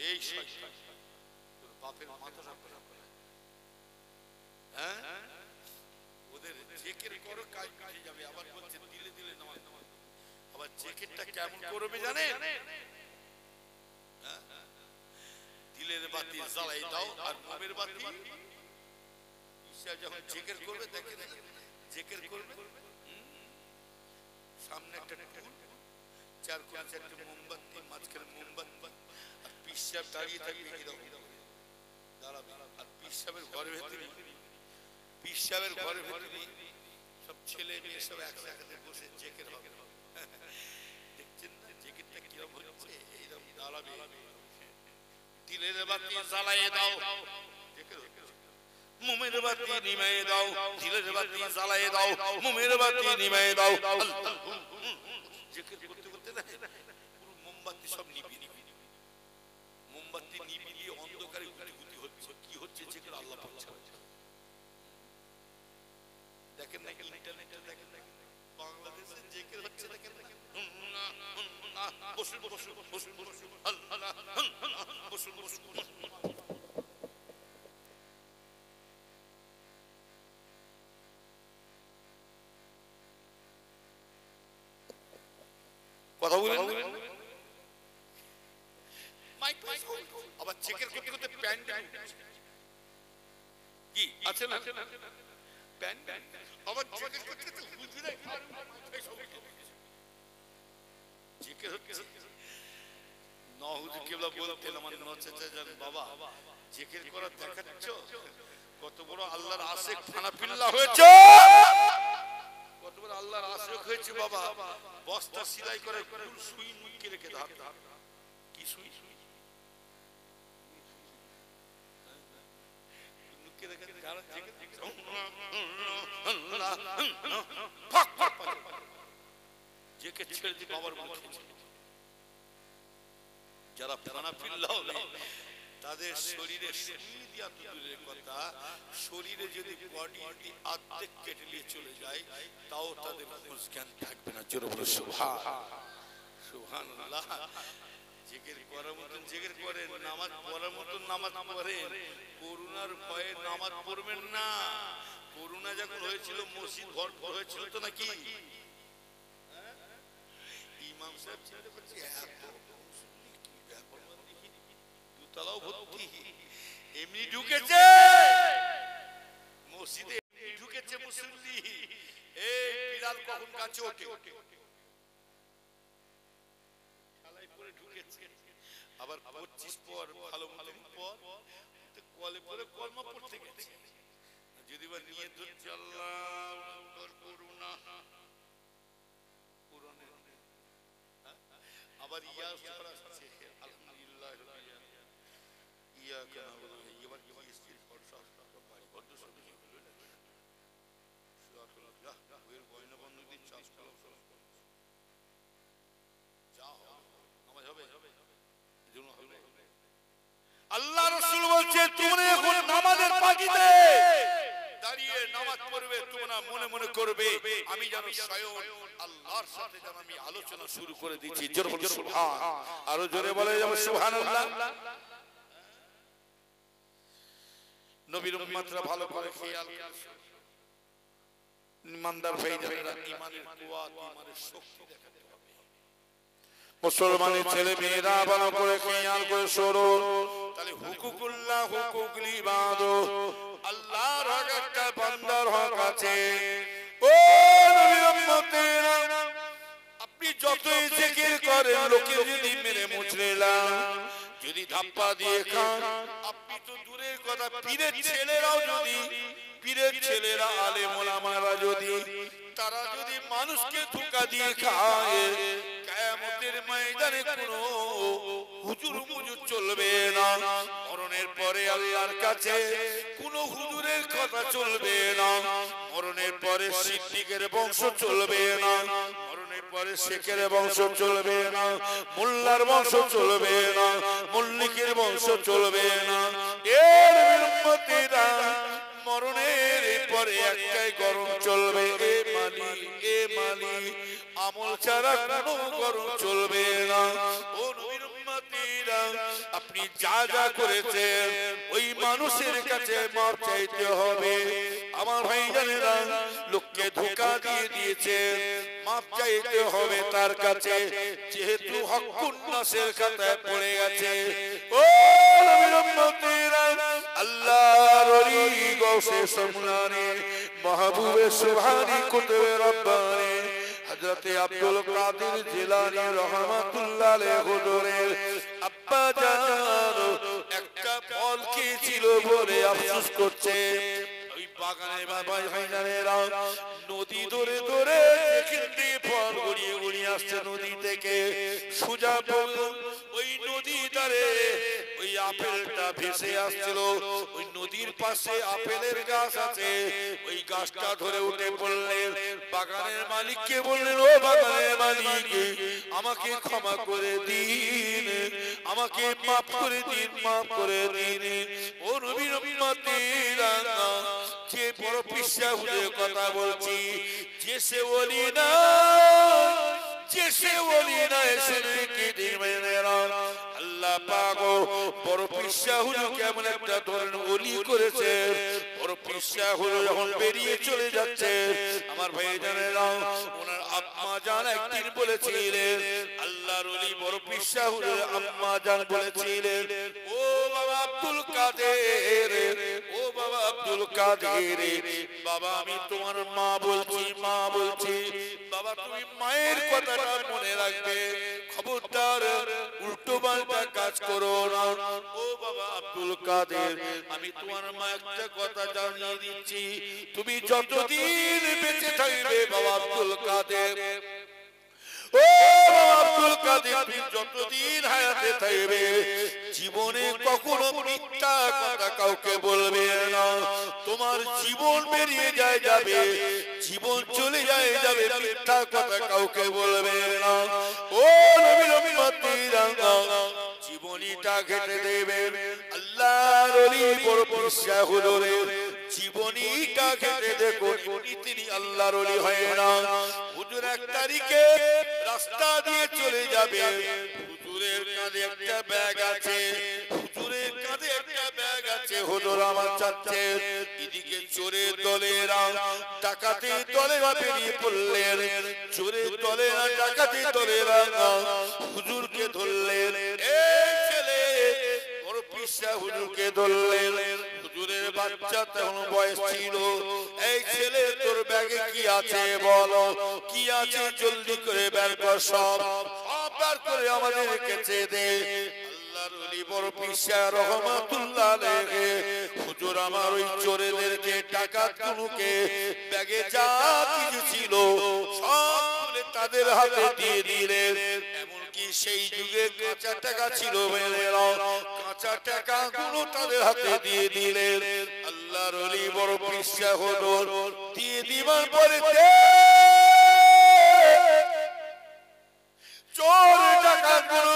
এই শয়তান তোর বাপের মাথাটা করে, হ্যাঁ ওদের জিকির করো কাজ মিটে যাবে। আবার বলছে দিলে দিলে নামাজ। আবার জিকিরটা কেমন করবে জানেন? দিলের বাতি জ্বালাই দাও আর মোমের বাতি ঈশা যখন জিকির করবে, দেখে জিকির করবে, সামনে একটা টুল, চার কোণে চারটে মোমবাতি, মাঝখানে মোমবাতি, আর পীর সাহেব দাঁড়িয়ে থাকবে এরকম দাঁড়াবে। আর পীর সাহেবের ঘরের ভেতরে সব ছেলে মেয়ে সব একসাথে বসে জেকের হবে, দেখছেন না জেকেরটা কিরকম হচ্ছে, এইরকম দাঁড়াবে, দিলের বাতি জ্বালিয়ে দাও, মুমের বাতি নিভিয়ে দাও, দিলের বাতি জ্বালিয়ে দাও, মুমের বাতি নিভিয়ে দাও, জিকির করতে করতে না পুরো মোমবাতি সব নিভিয়ে নিভিয়ে, মোমবাতি নিভিয়ে অন্ধকারে গুটি গুটি হচ্ছে, কি হচ্ছে জিকির আল্লাহ পাক। দেখেন না ইন্টারনেটে, দেখেন বাংলাদেশে জিকির হচ্ছে, দেখেন বসুন বসুন বসুন বসুন আল্লাহ বসুন বসুন। কথা বলেন আবার চেকের করতে করতে প্যান্ট কি আছে না প্যান্ট, আবার চেকের করতে করতে হুজুরে চেকের হচ্ছে না, হুজুর কেবলা বলতেন আমার নচেতে যান বাবা চেকের করা দেখাচ্ছ, কত বড় আল্লাহর আশিক ফানাফিল্লা হয়েছে, কত বড় আল্লাহর আশিক হয়েছে বাবা, বস্তা সেলাই করে সুই মুখে রেখে দাও, কি সুই সুই মুখে রেখে কারণ জেকে ছেড়ে দিয়ে বাবার মুখে, যারা ফানাফিল্লা হবে তাদের শরীরে সুই দিয়া দূরের কথা, শরীরে যদি বডি যদি অর্ধেক কেটে নিয়ে চলে যায় তাও তাদের জ্ঞান থাকবে না। জোরে বলো সুবহানাল্লাহ। জিকির করার মতন জিকির করেন, নামাজ পড়ার মতন নামাজ পড়েন, করুণার ভয়ে নামাজ পড়বেন না। করুণা যখন হয়েছিল মসজিদ ভরপুর হয়েছিল তো নাকি, ইমাম সাহেব চিন্তা করছে এত দুতলাও ভর্তি, এমনি ঢুকেছে মসজিদে, এমনি ঢুকেছে মুসল্লি, এই বিলাল কখন কাছে ওঠে, খেলায় পরে ঢুকেছে, আবার 25 পর ভালো মতন পর কলে পরে কলমা পড়তে গেছে, যদি বা নিয়ে ধরছে আল্লাহু আকবার করুণা পুরনে, আবার ইয়া পড়াচ্ছে আলহামদুলিল্লাহ ইয়া কেন এবার কি স্ত্রীর খরচা বাড়ি বদ্ধ সবই হলো না, সুবহানাল্লাহ ওর গয়না বন্ধ দিন চাষ করা যা নামাজ হবে এজন্য হবে। আল্লাহ রাসূল বলছে তোমরা এখন নামাজের পাকিতে দাঁড়িয়ে নামাজ পড়বে, তোমরা মনে মনে করবে আমি যেন স্বয়ং আল্লাহর সাথে যেন আমি আলোচনা শুরু করে দিচ্ছি। জোরে বলো সুবহান, আরো জোরে বলে যাবে সুবহানাল্লাহ। নবীর উম্মতরা ভালো করে খেয়াল করো, ইমানদার হয়ে যাবে, ইমানের কুওয়াত ইমানের শক্তি দেখাতে হবে। মুসলমানের ছেলে মেয়েরা ভালো করে খেয়াল করে শোনো, তাহলে হুকুকুল্লাহ হুকুকুল ইবাদ, আল্লাহর হক একটা বান্দার হক আছে। ও নবীর উম্মতেরা আপনি যতই জিকির করেন লোকে যদি মেরে মুচড়েলাম, যদি ধাপ্পা দিয়ে খান, আপনি তো দূরের কথা পীরের ছেলেরাও যদি, পীরের ছেলেরা আলেম ওলামারা যদি, তারা যদি মানুষকে ধোঁকা দিয়ে খায়, কিয়ামতের ময়দানে কোনো হুজুর মুজুর চলবে না, মরণের পরে আল্লাহর কাছে কোনো হুজুরের কথা চলবে না, মরণের পরে সিদ্দিকের বংশ চলবে না, মরণের পরে শেখের বংশ চলবে না, মোল্লার বংশ চলবে না, মল্লিকের বংশ চলবে না। এর উম্মতেরা মরণের পরে একটাই গরম চলবে, এ মালি এ মালি, আমল ছাড়া কোনো গরম চলবে না। ও নবীর উম্মতেরা আপনি যা যা করেছেন ওই মানুষের কাছে মাপ চাইতে হবে। আমার ভাইজানেরা লোককে ধোঁকা দিয়ে দিয়েছেন, মাপ চাইতে হবে তার কাছে, যেহেতু হকুন নাসের খাতায় পড়ে গেছে। ও নবীর উম্মতেরা আল্লাহর ওলি গৌসে সমলানি মাহবুবে সুবহানি কুতুবে রব্বানি হযরতে আব্দুল কাদের জিলানী রাহমাতুল্লাহ আলাইহি হুজুরের আব্বা জান একটা ফল খেয়েছিল বলে আফসোস করছে। ওই বাগানে বাবা ভাইজানেরা নদী ধরে ধরে যেখান দিয়ে ফল গড়িয়ে গড়িয়ে আসছে নদী থেকে সোজা ওই নদী ধারে ওই আপেলটা ভেসে আসছিল। ওই নদীর পাশে আপেলের গাছ আছে, ওই গাছটা ধরে উঠে পড়লেন, বাগানের মালিককে বললেন, ও বাগানের মালিক, আমাকে ক্ষমা করে দিন, আমাকে মাফ করে দিন, মাফ করে দিন। ও নবীর উম্মতিরা, যে বড় পিসা হুজুর কথা বলছি, যে সে ওলি না, যে সে ওলি না, শুনে কি দিবেন আল্লাহ পাক বড় পিসা হুজুর কেমন একটা ধরনের ওলি করেছে। বড় পিসা হুজুর যখন বেরিয়ে চলে যাচ্ছে, আমার ভাই জানেরা, ওনার আম্মা জান একদিন বলেছিলেন, আল্লাহর ওলি বড় পিসা হুজুর আম্মা জান বলেছিলেন, ও বাবা আব্দুল কাদের, ও বাবা আব্দুল কাদের, বাবা আমি তোমার মা বলছি, মা বলছি, বাবা তুমি মায়ের কথাটা মনে রাখবে, খবরদার উল্টো পাল্টা কাজ করো না। ও বাবা আব্দুল কাদের, আমি তোমার মা একটা কথা জানিয়ে দিচ্ছি, তুমি যতদিন বেঁচে থাকবে বাবা আব্দুল কাদের, ও আব্দুল কাদের, তুমি যতদিন হায়াতে থাকবে জীবনে কখনো মিথ্যা কথা কাউকে বলবে না। তোমার জীবন বেরিয়ে যায় যাবে, জীবন চলে যায় যাবে, মিথ্যা কথা কাউকে বলবে না। ও নবীর উম্মতিরা, জীবনীটা ঘেটে দেবে। আল্লাহর ওলি বড় পিসা হুজুরের জীবনীটা ঘেটে দেখুন, তিনি আল্লাহর ওলি হয় না। হুজুর এক তারিখে রাস্তা দিয়ে চলে যাবে, হুজুরের কাঁধে একটা ব্যাগ আছে, হুজুরের কাঁধে একটা ব্যাগ আছে, হুজুর আমার চাচ্ছে, এদিকে চোরের দলেরা ডাকাতের দলেরা বেরিয়ে পড়লেন, চোরের দলেরা ডাকাতের দলেরা হুজুরকে ধরলেন, এই ছেলে বড় পিসা হুজুরকে ধরলেন। হুজুরের বাচ্চা তখন বয়স ছিল, এই ছেলে তোর ব্যাগে কি আছে বলো, কি আছে জলদি করে বের কর, সব বের করে আমাদের কাছে দে। আল্লাহর ওলি বড় পিসা রহমাতুল্লাহ আলাইহি হুজুর আমার ওই চোরেদেরকে ডাকাতগুলোকে ব্যাগে যা কিছু ছিল সব খুলে তাদের হাতে দিয়ে দিলেন। এমনকি সেই যুগে কাঁচা টাকা ছিল, কাঁচা টাকা গুলো তাদের হাতে দিয়ে দিলেন। আল্লাহর ওলি বড় পিসা হুজুর দিয়ে দিবার পরে চোর ডাকাতগুলো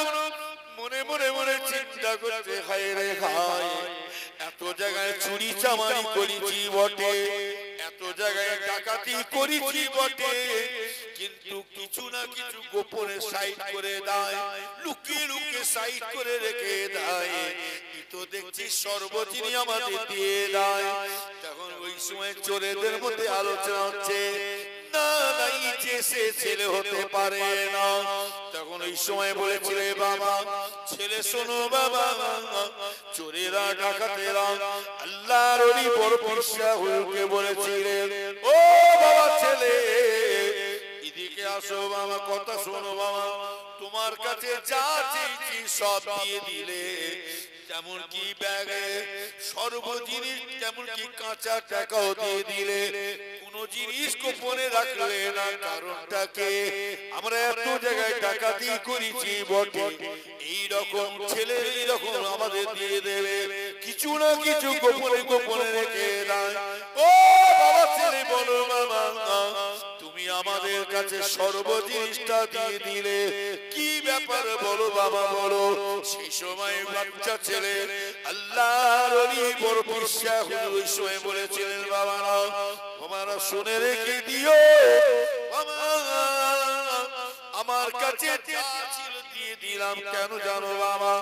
মনে মনে মনে চিন্তা করতে, হায় রে হায়, এত জায়গায় চুরি চামারি করেছি বটে, এত জায়গায় ডাকাতি করেছি বটে, কিন্তু কিছু না কিছু গোপনে সাইড করে দেয়, লুকিয়ে লুকিয়ে সাইড করে রেখে দেয়, তো দেখছি সর্বজিনি আমাদের দিয়ে দেয়। তখন ওই সময় চোরেদের মধ্যে আলোচনা হচ্ছে, না না যে সে ছেলে হতে পারে না। তখন ওই সময় বলেছিলে, বাবা ছেলে শোনো বাবা, চোরেরা ডাকাতেরা আল্লাহর ওলি বড় পিসা হুজুরকে বলেছিলেন, ও বাবা ছেলে এদিকে আসো বাবা, কথা শোনো বাবা, তোমার কাছে যা চেয়েছি সব দিয়ে দিলে, যেমন কি ব্যাগে সর্ব জিনিস, যেমন কি কাঁচা টাকাও দিয়ে দিলে, কোন জিনিস গোপনে রাখলে না। কারণটাকে আমরা এত জায়গায় ডাকাতি করেছি বটে, এইরকম ছেলে এইরকম আমাদের দিয়ে দেবে, কিছু না কিছু গোপনে গোপনে রেখে দেয়। ও বাবা ছেলে বলো বাবা, তুমি আমাদের কাছে সর্ব জিনিসটা দিয়ে দিলে, কি ব্যাপার বলো বাবা বলো। সেই সময় বাচ্চা ছেলে আল্লাহর ওলি বড় পিসা হুজুর ওই সময় বলেছিলেন, বাবা না তোমরা শুনে রেখে দিও, আমার কাছে যা ছিল দিয়ে দিলাম। কেন জানো বাবা,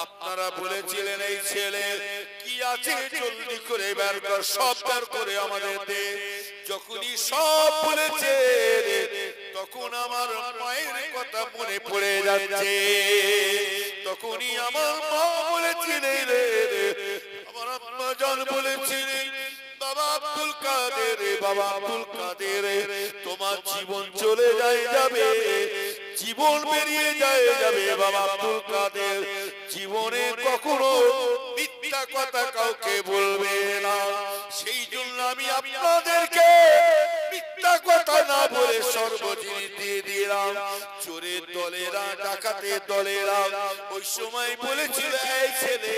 আপনারা বলেছিলেন এই ছেলে কি আছে জলদি করে বের কর, সব বের করে আমাদের দে। যখনই সব বলেছে তখন আমার মায়ের কথা মনে পড়ে যাচ্ছে, তখনই আমার মা বলেছিলেন, আমার আম্মা জান বলেছিলেন, বাবা আব্দুল কাদের, বাবা আব্দুল কাদের তোমার জীবন চলে যায় যাবে, জীবন বেরিয়ে যায় যাবে বাবা আব্দুল কাদের, জীবনে কখনো মিথ্যা কথা কাউকে বলবে না। সেই জন্য আমি আপনাদেরকে মিথ্যা একটা কথা না বলে সর্বজিনিস দিয়ে দিলাম। চোরের দলেরা, ডাকাতের দলেরা ওই সময় বলেছিল, এই ছেলে,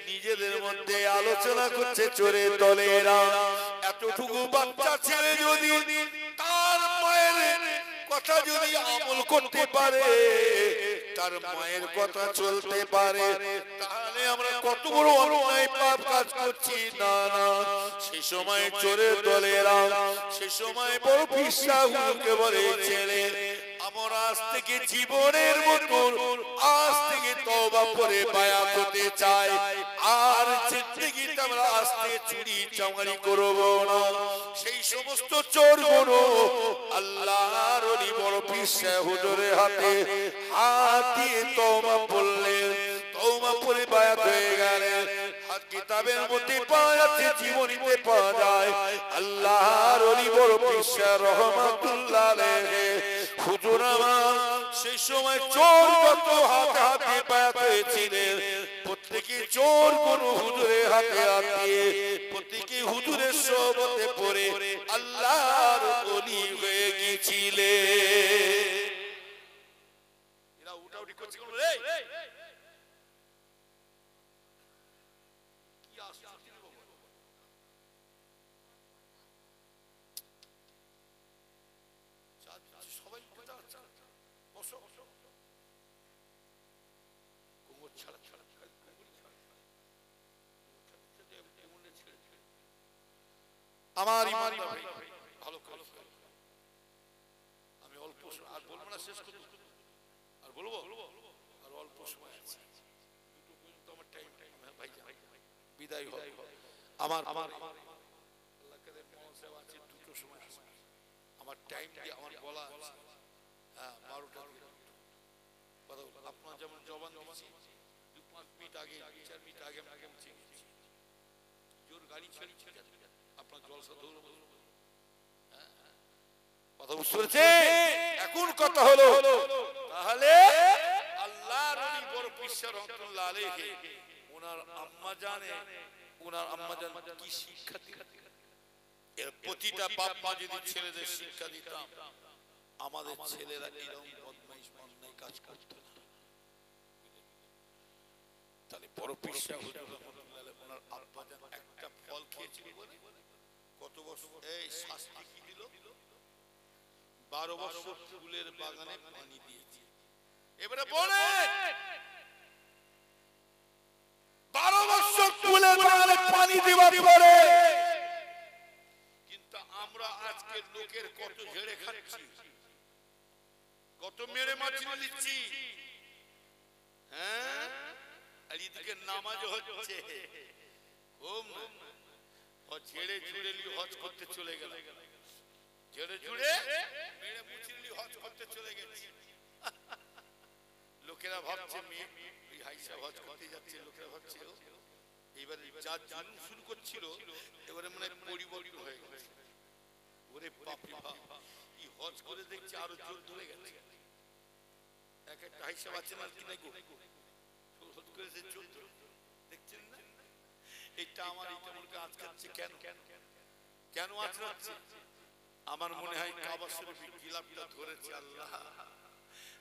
নিজেদের মধ্যে আলোচনা করছে চোরের দলেরা, এতটুকু বাচ্চা ছেলে যদি তার মায়ের কথা যদি আমল করতে পারে, তার মায়ের কথা চলতে পারে, তাহলে আমরা কত বড় অন্যায় পাপ কাজ করছি। না না, সেই সময় চোরের দলেরা, সে সময় বড় পিসা হুজুরকে বলে, ছেলে, আমরা আজ থেকে জীবনের মতন আজ থেকে তওবা করে বায়াত হতে চাই, আর জিন্দেগিতে আমরা আজ থেকে চুরি চামারি করব না। সেই সমস্ত চোরগুলো আল্লাহর ওলি বড় পিসা হুজুরের হাতে হাত দিয়ে তওবা পড়লেন, তওবা পড়ে বায়াত হয়ে গেলেন। হাত কিতাবের মধ্যে পাওয়া যাচ্ছে, জীবনীতে পাওয়া যায়, আল্লাহর ওলি বড় পিসা রহমাতুল্লাহ আলাইহি হুজুর আমার সেই সময় চোর যত হাতে হাতে বায়াত হয়েছিলেন, প্রত্যেকে চোর কোন হুজুরের হাতে হাত দিয়ে প্রত্যেকে হুজুরের সোহবতে পড়ে আল্লাহর ওলি হয়ে গিয়েছিলেন। এরা উঠাউঠি করছে কোন রে, কি আশ্চর্য সবাই বসো বসো, কোমর ছাড়া ছাড়া আমার ইমান ভালো করে, আমি অল্প আর বলবো না, শেষ করব, আর বলবো আর অল্প সময় আছে, দুটো পর্যন্ত আমার টাইম ভাই বিদায় হবে আমার আল্লাহ কাদের মহসেব আছে, দুটো সময় আছে আমার টাইম দিয়ে আমার বলা আছে, হ্যাঁ 12টা কথা। আপনার যেমন জবান দিচ্ছি 2-5 মিনিট আগে, 4 মিনিট আগে আগে জোর গাড়ি ছেড়ে ছেড়ে আপনার জলসা ধরবো, কথা বুঝতে পেরেছে? এখন কথা হলো, তাহলে আল্লাহর ওলি বড় পিসা রহমাতুল্লাহ আলাইহি ওনার আম্মা জান কি শিক্ষা দিলেন, এর প্রতিটা বাপ মা যদি ছেলেদের শিক্ষা দিতাম, আমাদের ছেলেরা এরকম বদমাইশ অন্যায় কাজ করতো না। তাহলে বড় পিসা হুজুর রহমাতুল্লাহ আলাইহি ওনার আব্বা জান একটা ফল খেয়েছিল বলে কত বছর এই শাস্তি কি দিল, 12 বছর ফুলের বাগানে পানি দিয়েছে। এবারে বলে 12 বছর ফুলের বাগানে পানি দেওয়ার পরে কিন্তু আমরা আজকে লোকের কত ঝেড়ে খাচ্ছি, কত মেরে মাছি দিচ্ছি, হ্যাঁ, আর এদিকে নামাজ হচ্ছে খুব ঝেড়ে ঝুড়ে হজ করতে চলে গেল, ঝেড়ে ঝুড়ে মেরে মুচড়ি হজ করতে চলে গেছে। লোকেরা ভাবছে মেয়ে ওই হাইসা হজ করতে যাচ্ছে, লোকেরা ভাবছে এবারে যা জুলুম শুরু করছিল এবারে মানে পরিবর্তন হয়ে গেছে। ওরে বাপরে বাপ, এই হজ করে দেখছে আরো জোর ধরে গেছে, এক একটা হাইসা আছে না কি নাই গো, হজ করেছে জোর দেখছেন না? এটা আমার এটা মনে আজকাচ্ছে কেন কেন আজকাচ্ছে? আমার মনে হয় কাবা শরীফে গিলাপটা ধরেছে আল্লাহ,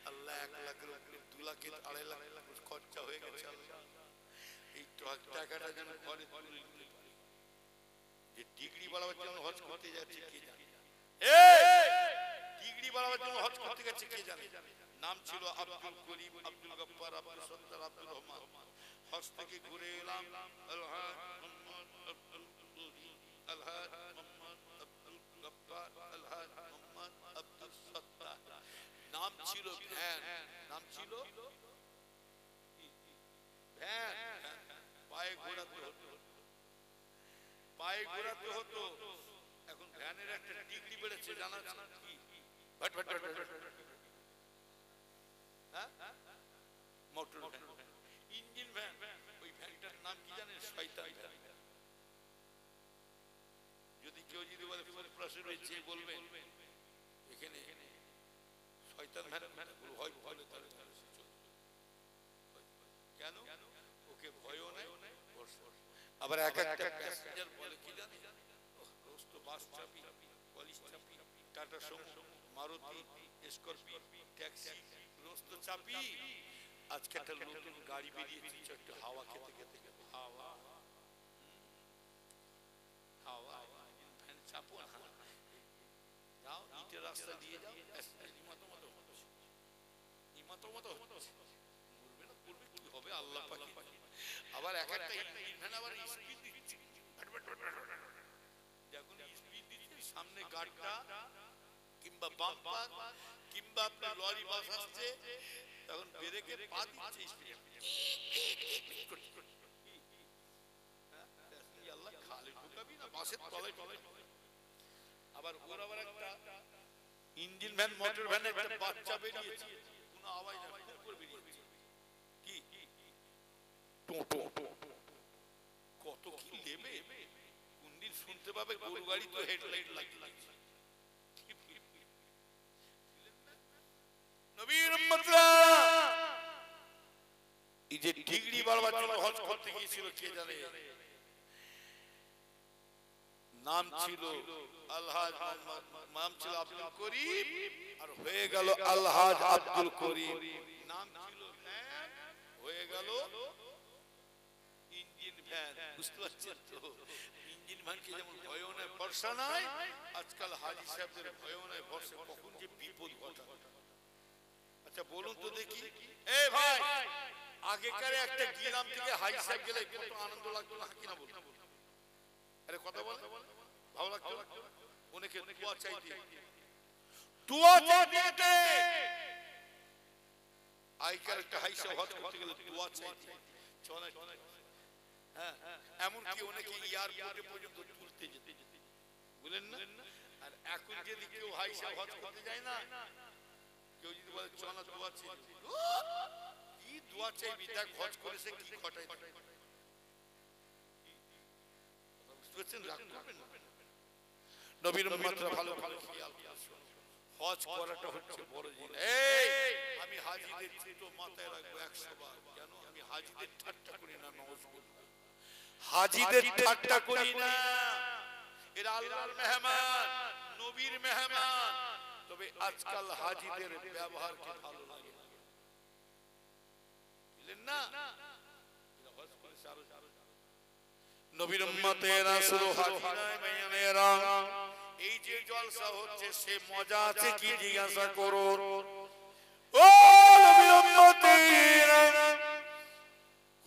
আল্লাহ 1 লাখের উপরে 2 লাখ 2.5 লাখ খরচা হয়ে গেছে, আল্লাহ এই টাকাটা যেন ঘরে তুলে নিতে পারে। যে ডিগ্রি বাড়াবার জন্য হজ করতে যাচ্ছে কে জানে, ডিগ্রি বাড়াবার জন্য হজ করতে গেছে কে জানে। নাম ছিল আব্দুল করিম, আব্দুল গফফার, আব্দুল সত্তার, আব্দুল রহমান। হজ থেকে ঘুরে এলাম, আলহাজ মোহাম্মদ আব্দুল করিম, আলহাজ মোহাম্মদ আব্দুল গফফার, আলহাজ মোহাম্মদ আব্দুল সত্তার। নাম ছিল ভ্যান, নাম ছিল ভ্যান, পায়ে ঘোরাতে হতো, পায়ে ঘোরাতে হতো। এখন ভ্যানের একটা ডিগ্রি বেড়েছে জানা কি, ভট ভট ভট, হ্যাঁ মোটর ভ্যান, ইঞ্জিন ভ্যান। ওই ভ্যানটার নাম কি জানেন? শয়তান ভ্যান। যদি কেউ যদি বলে প্রশ্ন রয়েছে বলবেন এখানে শয়তান ভ্যান হয় বলে, তাহলে কেন ওকে ভয়ও নাই। আবার এক একটা প্যাসেঞ্জার বলে কি জানি, রোজ তো বাস চাপি, পলিশ চাপি, টাটা সুমো, মারুতি, স্করপিও, ট্যাক্সি, রোজ তো চাপি। আজকে একটা নতুন গাড়ি বেরিয়েছে, একটু হাওয়া খেতে খেতে হাওয়া হাওয়া ফ্যান চাপো না, যাও ইটের রাস্তা দিয়ে যাও, ইমাতো মতো হচ্ছে, ইমাতো মতো হচ্ছে, মরবে না পড়বে কি হবে আল্লাহ পাক। আবার এক একটা ইঞ্জিন আবার স্পিড দিচ্ছে, যখন স্পিড দিচ্ছে সামনে গাড়িটা কিংবা বাম্পার কিংবা আপনার লরি বাস আসছে, তখন ব্রেকে পা দিচ্ছে স্পিড, আল্লাহ খালে ঢুকাবি না বাসের তলায় তলায়। আবার ওর আবার একটা ইঞ্জিন ভ্যান মোটর ভ্যান একটা বাচ্চা বেরিয়েছে, কোনো আওয়াজ না, করে বেরিয়েছে কি কত কি নেবে, কোন দিন শুনতে পাবে গরু গাড়ি তো হেডলাইট লাগিয়ে নবীর উম্মতরা। এই যে ডিগ্রি বাড়বার জন্য হজ করতে গিয়েছিল কে জানে, নাম ছিল আলহাজ মোহাম্মদ, নাম ছিল আব্দুল করিম, আর হয়ে গেল আলহাজ আব্দুল করিম। নাম ছিল ভ্যান, হয়ে গেল ইঞ্জিন ভ্যান। বুঝতে পারছেন তো, ইঞ্জিন ভ্যানকে যেমন ভয় নাই ভরসা নাই, আজকাল হাজি সাহেবদের ভয় নাই ভরসা, কখন যে বিপদ ঘটা। আচ্ছা বলুন তো দেখি, এ ভাই আগেকার একটা গ্রাম থেকে হাজি সাহেব গেলে কত আনন্দ লাগতো না কিনা বলুন? আরে কথা বলে ভালো লাগতো, অনেকে দোয়া চাইতে, দোয়া চাইতে আগেকার একটা হাজি সাহেব হজ করতে গেলে দোয়া চাইতে, হ্যাঁ এমনকি অনেকে এয়ারপোর্টে পর্যন্ত তুলতে যেতে, বুঝলেন না? আর এখন যদি কেউ হাজি সাহেব হজ করতে যায় না, কেউ যদি বলে চলা দোয়া চাই, কি দোয়া চাইবি, দেখ হজ করেছে কি ঘটায়। নবীর উম্মতরা ভালো ভালো খেয়াল করুন, হজ করাটা হচ্ছে বড় জিনিস। এই আমি হাজীদের চিত্ত মাথায় রাখবো 100 বার, কেন আমি হাজীদের ঠাট্টা করি না, নাউজুবিল্লাহ, হাজীদের ঠাট্টা করি না, এরা আল্লাহর মেহমান, নবীর মেহমান। তবে আজকাল হাজীদের ব্যবহারকে ভালো লাগে না, বুঝলেন না? হজ করেছে আরো নবীর উম্মতেরা শুধু হাজী নয় মেয়েরা, এই যে জলসা হচ্ছে সে মজা আছে কি জিজ্ঞাসা করুন। ও নবীর উম্মতেরা,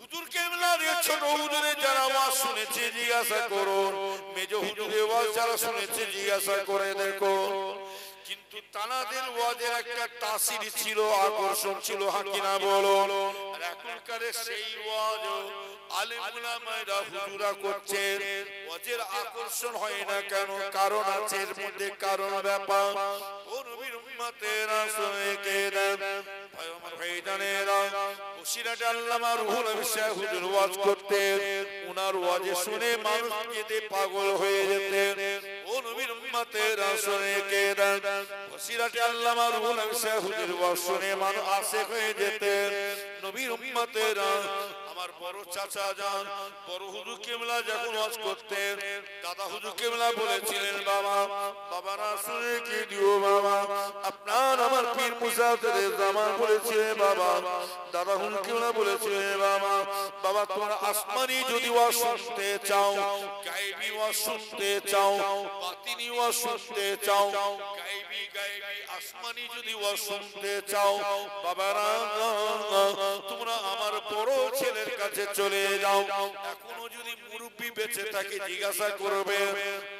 হুজুর কেবলার ছোট হুজুরের যারা ওয়াজ শুনেছে জিজ্ঞাসা করুন, মেজো হুজুরের ওয়াজ যারা শুনেছে জিজ্ঞাসা করে দেখো। কিন্তু তানাদের ওয়াজের একটা তাসির ছিল, আকর্ষণ ছিল, হাকিনা বলো। আর এখনকার সেই ওয়াজ আলেম উলামারা হুজুরা করছেন, ওয়াজের আকর্ষণ হয় না কেন? কারণ আছে এর মধ্যে, কারণ ব্যাপার। ও নবীর উম্মতেরা শুনে কে দেন ভাই আমার ভাইজানেরা, বসিরহাটে আল্লামা রুহুল আমিন সাহেব হুজুর ওয়াজ করতেন, ওনার ওয়াজ শুনে মানুষ যেতে পাগল হয়ে যেতেন। ও নবীর উম্মতেরা শুনে কে দেন, বসিরহাটে আল্লামা রুহুল আমিন সাহেব হুজুর ওয়াজ শুনে মানুষ আশিক হয়ে যেতেন। নবীর উম্মতেরা, আমার বড় চাচা যান বড় হুজুর কেবলা যখন ওয়াজ করতেন, দাদা হুজুর কেবলা বলেছিলেন, বাবা বাবারা শুনে কি দিও বাবা, আপনার আমার পীর মুজাদ্দেদ জামান বলেছিলেন, বাবা দাদা হুজুর কেবলা বলেছিলেন, বাবা বাবা তোমরা আসমানি যদি ওয়াজ শুনতে চাও, গায়েবী ওয়াজ শুনতে চাও, বাতিনি ওয়াজ শুনতে চাও, গায়েবী গায়েবী আসমানি যদি ওয়াজ শুনতে চাও, বাবারা তোমরা আমার বড় ছেলের কাছে চলে যাও। এখনো যদি মুরব্বী বেঁচে থাকে জিজ্ঞাসা করবে,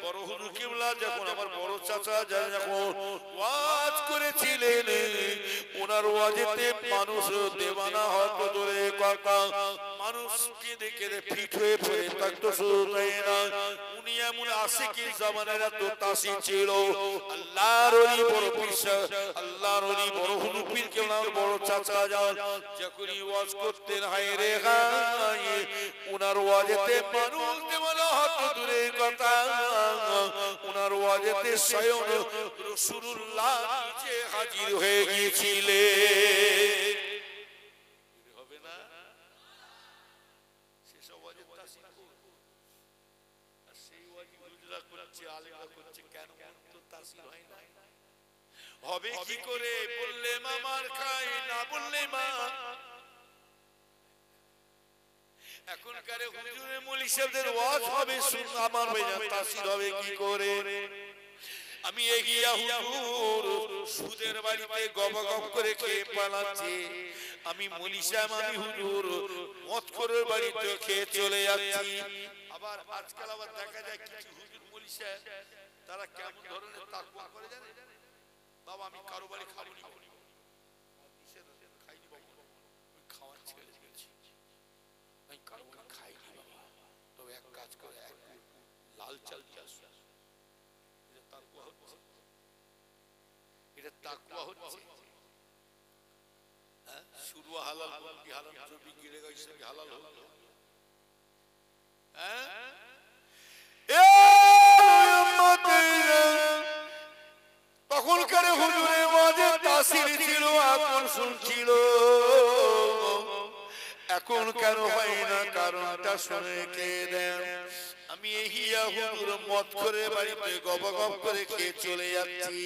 বড় হুজুর কিবলা যখন আমার বড় চাচা যখন ওয়াজ করেছিলেন, ওনার ওয়াজেতে মানুষ দেওয়ানা হয়তো দূরে কথা, মানুষ কেঁদে কেঁদে পিঠ হয়ে পড়ে থাকতো, শুধু তাই না, উনি এমন আশিকি জামানের এত তাসির ছিল। আল্লাহর ওলি বড় পীর, আল্লাহর ওলি বড় হুজুর পীর কেবলার বড় চাচা যান যখনই ওয়াজ করতেন, হায় রে হায়, ওনার ওয়াজেতে মানুষ দেওয়ানা হয়তো দূরে কথা, ওনার ওয়াজেতে স্বয়ং রাসূলুল্লাহ নিজে হাজির হয়ে গিয়েছিলেন। হবে না সেসব ওয়াজের তাসির, আর সেই ওয়াজ হুজুরা করছে, আলেমরা করছে, কেন তো তার তাসির হয় না। হবে কি করে? বললে মামার খাই, না বললে মা। এখনকার হুজুরে মৌলভী সাহেবদের ওয়াজ হবে, আমার ভাইজান তাসির হবে কি করে? আমি এগিয়া হুজুর সুদের বাড়িতে গব গব করে খেয়ে পালাচ্ছি, আমি মৌলভী সাহেব, আমি হুজুর মদখোরের বাড়িতে খেয়ে চলে যাচ্ছি। আবার আজকাল আবার দেখা যায় কিছু হুজুর মৌলভী সাহেব তারা কেমন ধরনের তাকওয়া করে জানেন? বাবা আমি কারো বাড়ি খাবো না, খাইনি বাবা, ওই খাওয়ার ছেড়ে দিয়েছি, আমি কারো বাড়ি খাইনি বাবা, তবে এক কাজ করে এক লাল চাল দিয়ে আসো। এটা তাকওয়া হচ্ছে, এটা তাকওয়া হচ্ছে। হ্যাঁ, শুরু হালাল বলবি, হারাম চর্বি গিরে গেছে, হালাল হলো। হ্যাঁ, তখনকার হুজুরের ওয়াজে তাসির ছিল, আকর্ষণ ছিল। এখন কেন হয় না? কারণটা শুনে কে দেন? আমি এহিয়া হুজুর মদখোরের বাড়িতে গব গব করে খেয়ে চলে যাচ্ছি,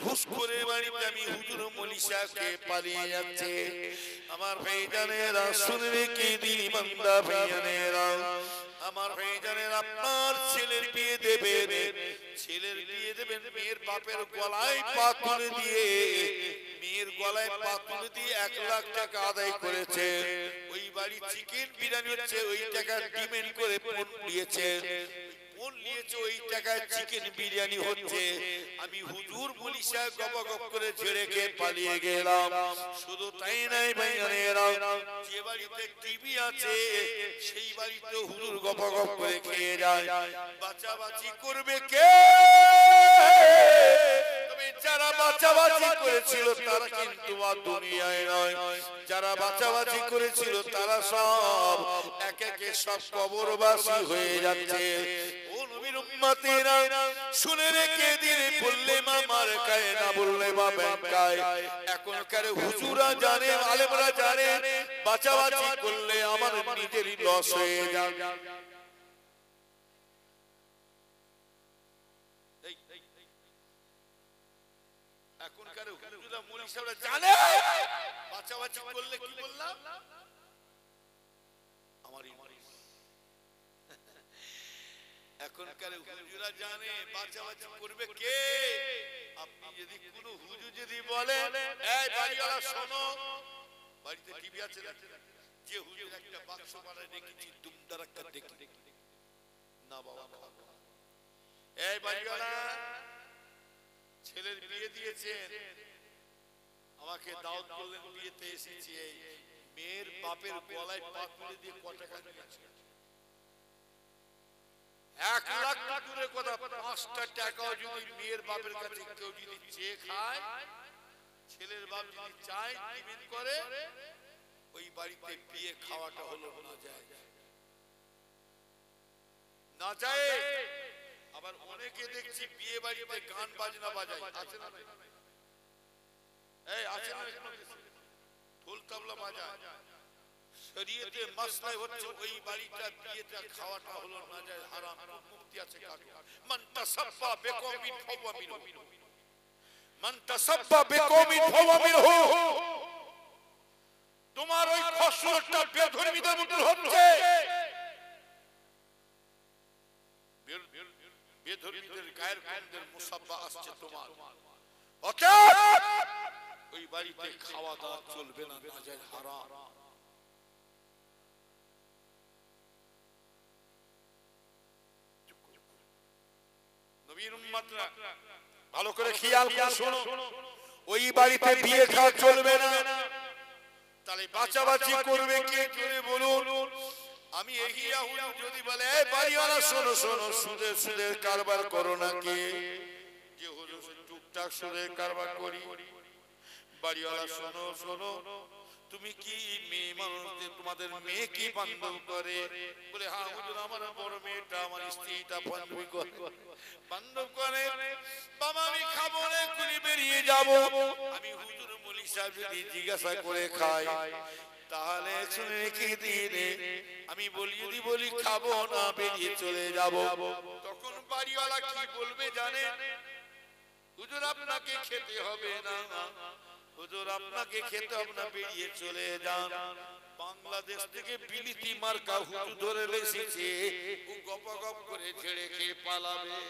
ঘুষখোরের বাড়িতে আমি হুজুর মৌলভী সাহেবকে পালিয়ে যাচ্ছে। আমার ভাইজানেরা শুনবে কি দিলি বান্দা ভাইজানেরা, আমার ভাইজানের আপনার ছেলের বিয়ে দেবেন, ছেলের বিয়ে দেবেন, মেয়ের বাপের গলায় পা তুলে দিয়ে, মেয়ের গলায় পা তুলে দিয়ে 1 লাখ টাকা আদায় করেছে। ওই বাড়ি চিকেন বিরিয়ানি হচ্ছে, ওই টাকা ডিমেন্ড করে ফোন দিয়েছে, ফোন নিয়েছে, ওই টাকায় চিকেন বিরিয়ানি হচ্ছে। আমি হুজুর মৌলভী সাহেব গপ গপ করে ছেড়ে খেয়ে পালিয়ে গেলাম। শুধু তাই নাই ভাইজানেরা, যে বাড়িতে টিভি আছে সেই বাড়িতে হুজুর গপ গপ করে খেয়ে যায়। বাঁচাবাচি করবে কে? তবে যারা বাঁচাবাচি করেছিল তারা কিন্তু আর দুনিয়ায় নয়, যারা বাঁচাবাচি করেছিল তারা সব এক একে সব কবরবাসী হয়ে যাচ্ছে। ও নবীর উম্মতেরা শুনে রেখে দিলে, বললে মামার খায়, না বললে মা ব্যাংকায়। এখনকার হুজুরা জানে, আলেমরা জানে, বাঁচাবাচি করলে আমার নিজেরই লস হয়ে যায়। এখনকার হুজুরা মৌলভী সাহেবরা জানে বাঁচাবাচি করলে কি বললাম আমারই। এখনকার হুজুরা জানে বাঁচাবাচি করবে কে? আপনি যদি কোনো হুজুর যদি বলে এই বাড়িওয়ালা শোনো, বাড়িতে টিভি আছে, যে হুজুর একটা বাক্স বানায় রেখেছি দুমদারাক্কা দেখি না বাবা, এই বাড়িওয়ালা ছেলের বিয়ে দিয়েছেন, আমাকে দাওয়াত করলেন, বিয়েতে এসেছি, মেয়ের বাপের গলায় পা তুলে দিয়ে কত টাকা নিয়েছে? 1 লাখ দূরের কথা, 5টা টাকাও যদি মেয়ের বাপের কাছে কেউ যদি চেয়ে খায়, ছেলের বাপ যদি চায় ডিমান্ড করে, ওই বাড়িতে বিয়ে খাওয়াটা হলো না যায়, না যায়। আবার অনেকে দেখছি বিয়ে বাড়িতে গান বাজনা বাজায়, আছে না? এই আছে না? ঢোল তাবলা বাজায়। শরীয়তে মাসলা হচ্ছে ওই বাড়িটা বিয়েটা খাওয়াটা হলো না যায়, হারাম। মুক্তি আছে কাটু। মান তাসাব্বা বিকওমিন ফাওয়া মিনহু, মান তাসাব্বা বিকওমিন ফাওয়া মিনহু। তোমার ওই খসরটা বেধর্মীদের মতো হচ্ছে, বেধর্মীদের গায়ের কমদের মুসাব্বা আসছে তোমার। অতএব ওই বাড়িতে খাওয়া দাওয়া চলবে না, না যায়, হারাম। নবীর উম্মতরা ভালো করে খেয়াল করে শোনো, ওই বাড়িতে বিয়ে খাওয়া চলবে না। তাহলে বাঁচাবাচি করবে কে? করে বলুন। আমি এগিয়া হুজুর যদি বলে এই বাড়িওয়ালা শোনো শোনো, সুদের সুদের কারবার করো না কে? যে হুজুর টুকটাক সুদের কারবার করি, বাড়িওয়ালা শোনো শোনো, তুমি কি মেয়ে মানুষ, তোমাদের মেয়ে কি বান্ধব করে? বলে হ্যাঁ হুজুর, আমার বড় মেয়েটা, আমার স্ত্রীটা বান্ধবী করে, বান্ধব করে। বাবা আমি খাবো না, এক্ষুনি বেরিয়ে যাবো। আমি হুজুর মৌলভী সাহেব যদি জিজ্ঞাসা করে খাই, তাহলে শুনে রেখে দিলে, আমি বলি যদি বলি খাবো না, বেরিয়ে চলে যাব, তখন বাড়িওয়ালা কি বলবে জানেন? হুজুর আপনাকে খেতে হবে না, হুজুর আপনাকে খেতে হবে না, বেরিয়ে চলে যান। বাংলাদেশ থেকে বিলিতি মার্কা হুজুর ধরে এসেছে, ও গপ করে ছেড়ে খেয়ে পালাবে।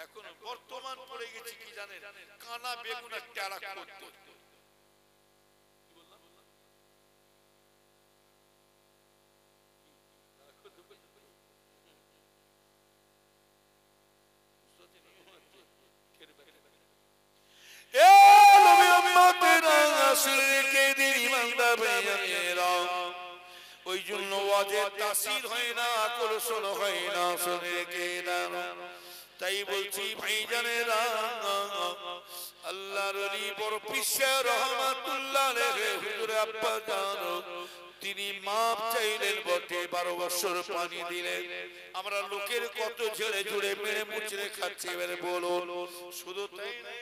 এখন বর্তমান পড়ে গেছে কি জানেন, কানা বেগুন আর টেরা করতে। ওই জন্য ওয়াজের তাসির হয় না, আকর্ষণ হয় না, শুনে কে না। তাই বলছি ভাইজানেরা, আল্লাহর ওলি বড় পিসা রহমাতুল্লাহ আলাইহি হুজুর আব্বা জান, তিনি মাপ চাইলেন বটে, 12 বছর পানি দিলেন। আমরা লোকের কত ঝেড়ে ঝুড়ে মেরে মুচড়ে খাচ্ছি, এবারে বলুন। শুধু তাই নয়,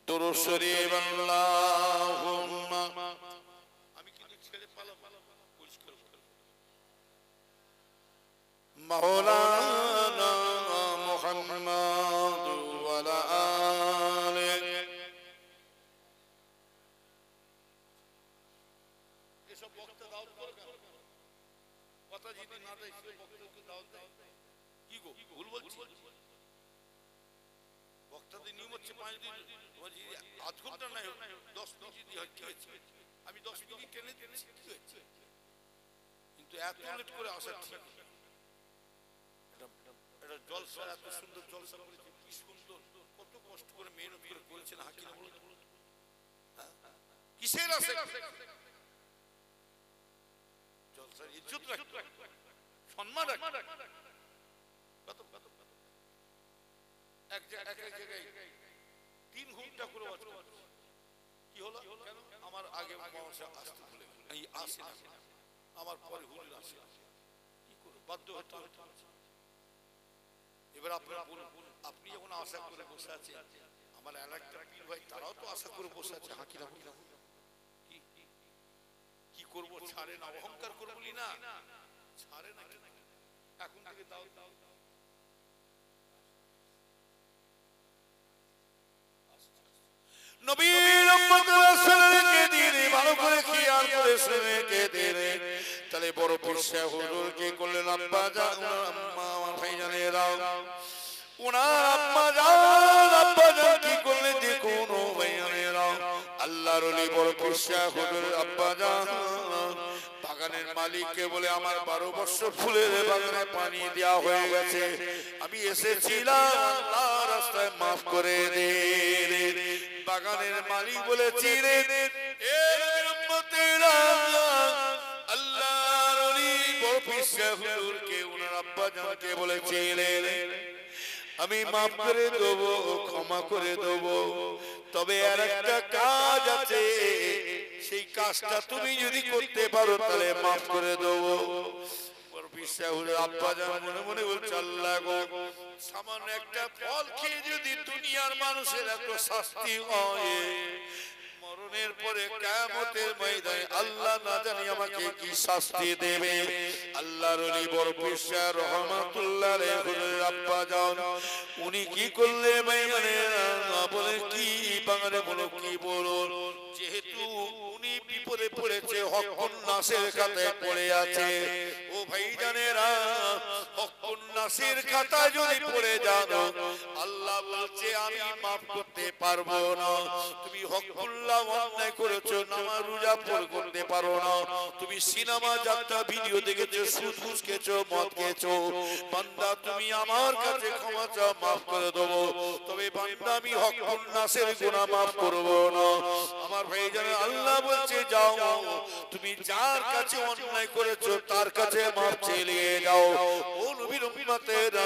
দুরূদ শরীফ আল্লাহুম্মা, আমি কিন্তু ছেড়ে পালাবো, পরিষ্কার মাওলানা মুহাম্মদ ওয়া আলা আলিহি। এসব বক্তা দাওয়াত করে, কথা যদি না দেয় সে বক্তাকে দাওয়াত দেয় কি গো, ভুল বলছি? বক্তাদের নিয়ম হচ্ছে 5 দিন, আধ ঘন্টা নাই 10 মিনিট যদি হয় কি হয়েছে, আমি 10 মিনিট টেনে দিয়েছি কি হয়েছে, কিন্তু এত লেট করে আসা ঠিক না। এটা জলসা, এত সুন্দর জলসা করেছে, কি সুন্দর, কত কষ্ট করে মেহনত করে করেছেন হাকিম বলুন। কিসের আছে জলসার ইজ্জত রাখতে, সম্মান রাখতে। এক জায়গায় 3 ঘন্টা করে ওয়াজ করছে, কি হলো কেন? আমার আগে মহাশয় আসতে ভুলে গেল, এই আসে না, আমার পরে হুজুর আসে, কি করব, বাধ্য হতে হচ্ছে। এবার আপনারা বলুন, আপনি যখন আশা করে বসে আছেন, আমার আরেকটা পীর ভাই তারাও তো আশা করে বসে আছে, হাকিরা কি করব, ছাড়ে না, অহংকার করে বলি না, ছাড়ে না, এখন থেকে দাও দাও। নবীর উম্মত রাসূলকে দিনে ভালো করে খেয়াল করে শুনে কে দিনে, তাহলে বড় পিসা হুজুর কি করলেন, আব্বা জান আম্মা ভাইজানেরা, ওনার আম্মা জান কি করলেন দেখুন ও ভাইজানেরা, আল্লাহর ওলি বড় পিসা হুজুর আব্বা জান বাগানের মালিককে বলে, আমার 12 বছর ফুলের বাগানে পানি দেওয়া হয়ে গেছে, আমি এসেছিলাম আল্লাহর রাস্তায় মাফ করে দে। বাগানের মালিক বলেছি রে, এ উম্মতেরা, আল্লাহর ওলি বড় পিসা হুজুরকে ওনার আব্বা জানকে বলেছিলেন, আমি মাফ করে দেব, ক্ষমা করে দেব, তবে আর একটা কাজ আছে, সেই কাজটা তুমি যদি করতে পারো তাহলে মাফ করে দেব। আব্বা জান মনে মনে বলছে, আল্লাহ গো, সামান্য একটা ফল খেয়ে যদি দুনিয়ার মানুষের এত শাস্তি হয়, মরণের পরে কিয়ামতের ময়দানে আল্লাহ না জানি আমাকে কি শাস্তি দেবে। আল্লাহর ওলি বড় পিসা রহমাতুল্লাহ আলাইহি হুজুর আব্বা জান উনি কি করলে ভাইজানে, বলে কি বাংলা বলো, কি বলো, যেহেতু উনি বিপদে পড়েছে, হকুন নাসের খাতায় পড়ে আছে, ও ভাইজানেরা, হকুন নাসের খাতা যদি পড়ে যাও, আল্লাহ বলছে আমি মাফ করতে পারবো না। তুমি হকুল্লাহ অন্যায় করেছো, নামাজ রোজা করতে পারো না, তুমি সিনেমা যাত্রা ভিডিও দেখেছো, সুদ ঘুষ খেয়েছো, মদ খেয়েছো, বান্দা তুমি আমার কাছে ক্ষমা চাও, মাফ করে দেবো, তবে বান্দা আমি হকুন নাসের গুনাহ মাফ করবো না। আমার ভাইজান, আল্লাহ বলছে যাও, তুমি যার কাছে অন্যায় করেছো তার কাছে মাফ চেয়ে যাও। ও নবীর উম্মতেরা,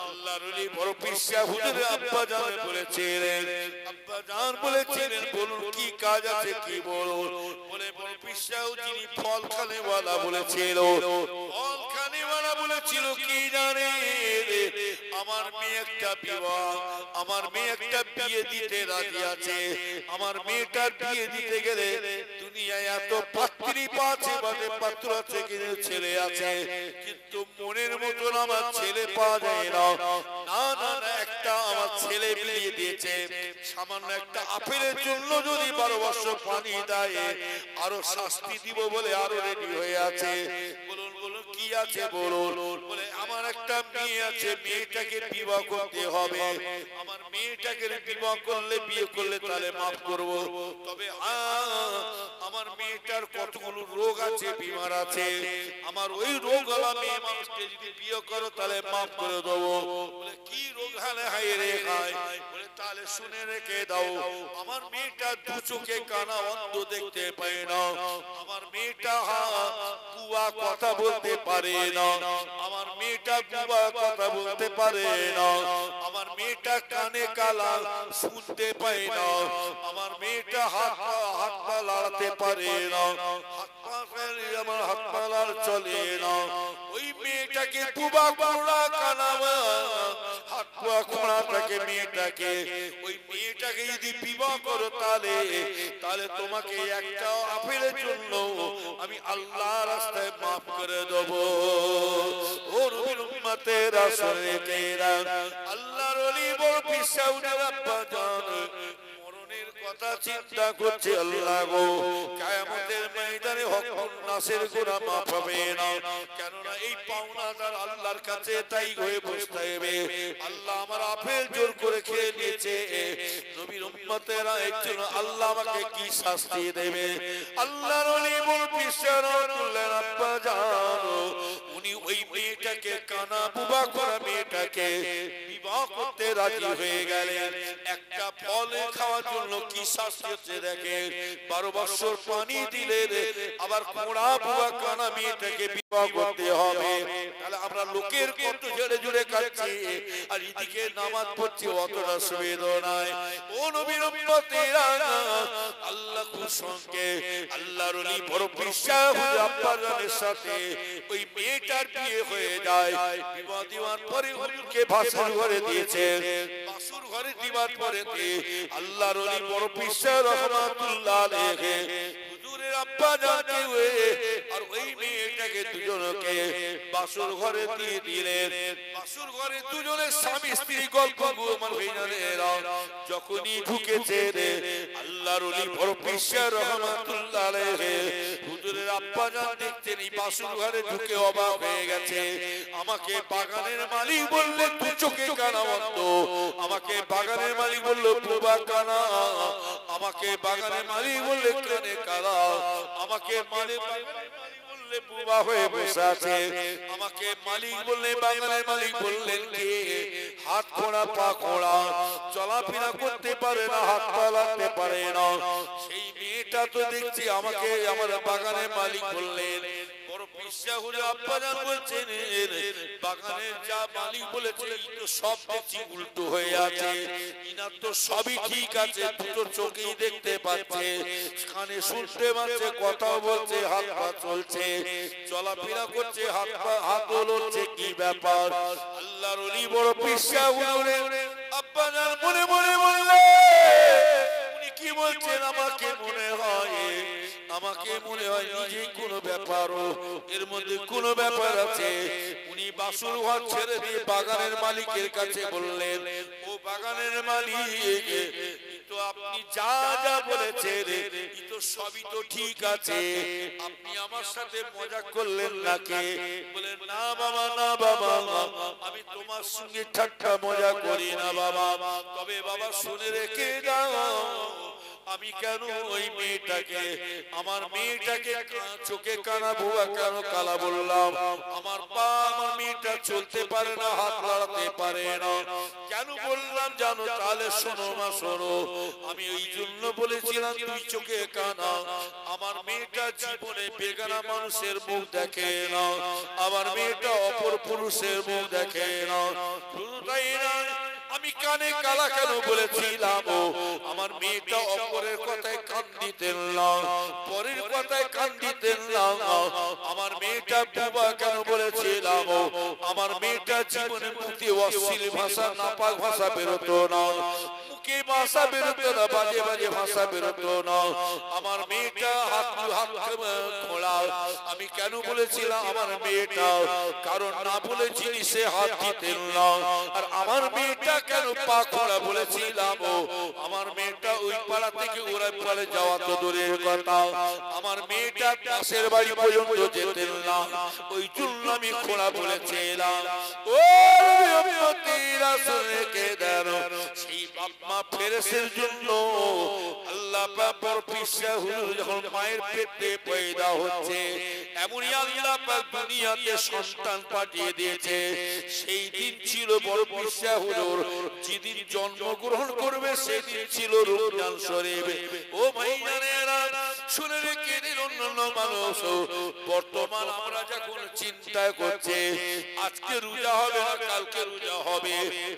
আল্লাহর ওলি বড় পিসা হুজুর আব্বা জান বলেছিলেন, আব্বা আব্বা জান বলেছিলেন বলুন কি কাজ আছে কি বলুন বলে বড় পিসাও যিনি ফল খানেওয়ালা বলেছিল ফল খানেওয়ালা বলেছিল কি জানে আমার মেয়ে একটা বিবাহ আমার মেয়ে একটা বিয়ে দিতে রাজি আছে আমার মেয়েটার বিয়ে দিতে গেলে দুনিয়ায় এত পাত্রী পাচ্ছে বাজে পাত্র আছে কিন্তু ছেলে আছে কিন্তু মনের মতন আমার ছেলে পাওয়া যায় না না না না একটা আমার ছেলে বিয়ে দিয়েছে সামান্য একটা আপেলের জন্য যদি 12 বছর পানি দেয় আরো শাস্তি দিব বলে আরো রেডি হয়ে আছে বলুন বলুন কি আছে বলুন বলে আমার একটা মেয়ে আছে মেয়েটাকে বিবাহ করতে হবে আমার মেয়েটাকে বিবাহ করলে বিয়ে করলে তাহলে মাফ করব তবে আমার মেয়েটার কতগুলো রোগ আছে বিমার আছে আমার ওই রোগওয়ালা মেয়ে মানুষকে যদি বিয়ে করো তাহলে মাফ করে দেবো বলে কি রোগ হালে হাই রে খায় বলে তাহলে শুনে রেখে দাও আমার মেয়েটা দু চোখে কানা অন্ধ দেখতে পায় না আমার মেয়েটা বুয়া কথা বলতে পারে না আমার মেয়েটা বুয়া কথা বলতে পারে না আমার মেয়েটা কানে কালা শুনতে পায় না আমার মেয়েটা হাত পা লাড়াতে পারে না আমার হাত পা লাড় চলে না ওই মেয়েটাকে বুবা কোড়া কানা হাত পা কোড়া থাকে মেয়েটাকে ওই মেয়েটাকে যদি বিবাহ করো তাহলে তোমাকে একটা আপেলের জন্য আমি আল্লাহর রাস্তায় মাফ করে দেব ও নবীর উম্মতের রাসূলেরা আল্লাহর ওলি বড় পিসাউদের আব্বা জান মরণের কথা চিন্তা করছে আল্লাহ গো কিয়ামতের ময়দানে হকুন নাসের গুনাহ মাফ হবে না কেন না এই পাওনাদার আল্লাহর কাছে তাই হয়ে বসতে হবে আল্লাহ আমার আপেল জোর করে খেয়ে নিয়েছে নবীর উম্মতেরা একজন আল্লাহ আমাকে কি শাস্তি দেবে আল্লাহর ওলি বড় পিসাউদের আব্বা জান উনি ওই মেয়েটাকে কানা বুবা করা মেয়েটাকে বিবাহ করতে রাজি হয়ে গেলেন একটা ফল খাওয়ার জন্য কি শাস্তি হচ্ছে দেখে 12 বছর পানি দিলে আবার কোড়া বুবা কানা মেয়েটাকে বিবাহ করতে হবে তাহলে আমরা লোকের কত জোরে জোরে কাটছি আর এদিকে নামাজ পড়ছি অতটা সুবিধা নাই ও নবীর উম্মতেরা আল্লাহ সঙ্গে আল্লাহর ওলি বড় বিশ্বাস আব্বার জানের সাথে ওই মেয়েটার বিয়ে হয়ে যায় বিবাহ দেওয়ার পরে হুজুরকে ভাষণ ঘরে দিয়েছে বাসুর ঘরে দিবার পরে আল্লাহর ওলি বড় বিশ্বাস রহমাতুল্লাহ আলাইহি হুজুরের আব্বা জানকে আর ওই মেয়েটাকে দুজনকে বাসুর ঘরে দিয়ে দিলেন বাসুর ঘরে দুজনের স্বামী স্ত্রী গল্প গোমান হয়ে যখনই ঢুকেছে আল্লাহর ওলি বড় বিশ্বাস রহমাতুল্লাহ আলাইহি হুজুরের আব্বা জান দেখতেন এই বাসুর ঘরে ঢুকে অবাক হয়ে গেছে আমাকে বাগানের মালিক বললেন তুই চোখে কানা অন্ধ আমাকে বাগানের মালিক বলল বুবা কানা আমাকে বাগানের মালিক বললে কানে কালা আমাকে মালিক বললে বুবা হয়ে বসে আছে আমাকে মালিক বললে বাগানের মালিক বললেন কে হাত খোঁড়া পা খোঁড়া চলাফেরা করতে পারে না হাত পা লাগাতে পারে না সেই মেয়েটা তো দেখছি আমাকে আমার বাগানের মালিক বললেন বড় পিসা হলো আব্বা জান বলছেন বাগানের যা মালিক বলেছে তো সব দেখছি উল্টো হয়ে আছে ইনার তো সবই ঠিক আছে দুটো চোখেই দেখতে পাচ্ছে কানে শুনতে পাচ্ছে কথা বলছে হাত পা চলছে চলাফেরা করছে হাত পা হাত লড়ছে কি ব্যাপার আল্লাহর ওলি বড় পিসা হলো আব্বা জান মনে মনে বললে উনি কি বলছেন আমাকে মনে হয় নিজেই কোনো ব্যাপার এর মধ্যে কোনো ব্যাপার আছে উনি বাসুর ঘর ছেড়ে দিয়ে বাগানের মালিকের কাছে বললেন ও বাগানের মালিক তো আপনি যা যা বলেছেন এই তো সবই তো ঠিক আছে আপনি আমার সাথে মজা করলেন নাকি বলেন না বাবা না বাবা আমি তোমার সঙ্গে ঠাট্টা মজা করি না বাবা তবে বাবা শুনে রেখে দাও আমি কেন ওই মেয়েটাকে আমার মেয়েটাকে চোখে কানা বুবা কেন কালা বললাম আমার পা আমার মেয়েটা চলতে পারে না হাত লাড়াতে পারে না কেন বললাম জানো তাহলে শোনো মা শোনো আমি ওই জন্য বলেছিলাম তুই চোখে কানা আমার মেয়েটা জীবনে বেগানা মানুষের মুখ দেখে না আমার মেয়েটা অপর পুরুষের মুখ দেখে না শুধু তাই না আমি কানে কালা কেন বলেছিলাম আমার মেয়েটা অপরের কথায় কান দিতেন না, পরের কথায় কান দিতেন না। আমার মেয়েটা বাবা কেন বলেছিলাম আমার মেয়েটা জীবনে মুখে অশ্লীল ভাষা নাপাক ভাষা বেরোতো না, মুখে ভাষা বেরোতো না, বাজে বাজে ভাষা বেরোতো না। আমার মেয়েটা হাত খোলা, আমি কেন বলেছিলাম আমার মেয়েটা, কারণ না বলে জিনিসে হাত দিতেন না। আর আমার মেয়েটা কেন পা খোলা বলেছিলাম আমার মেয়েটা ওই পাড়া থেকে ওরা পাড়ে যাওয়া তো দূরের কথা, আমার মেয়েটা পাশের বাড়ি পর্যন্ত যেতেন না, ওই জন্য আমি খোলা বলেছিলাম। ও উম্মতিরা শুনে কে দেন, সেই বাপ মা ফেরেশের জন্য আল্লাহ পাক পর পিসা হুজুর যখন মায়ের পেটে পয়দা হচ্ছে, এমনই আল্লাহ পাক দুনিয়াতে সন্তান পাঠিয়ে দিয়েছে। সেই দিন ছিল বড় পিসা হুজুর যেদিন জন্মগ্রহণ করবে সেদিন ছিল রমজান শরীফ। ও ভাইজানেরা শুনে রেখে দিন, অন্যান্য মানুষ বর্তমান আমরা যখন চিন্তা করছে আজকে রোজা হবে না কালকে রোজা হবে,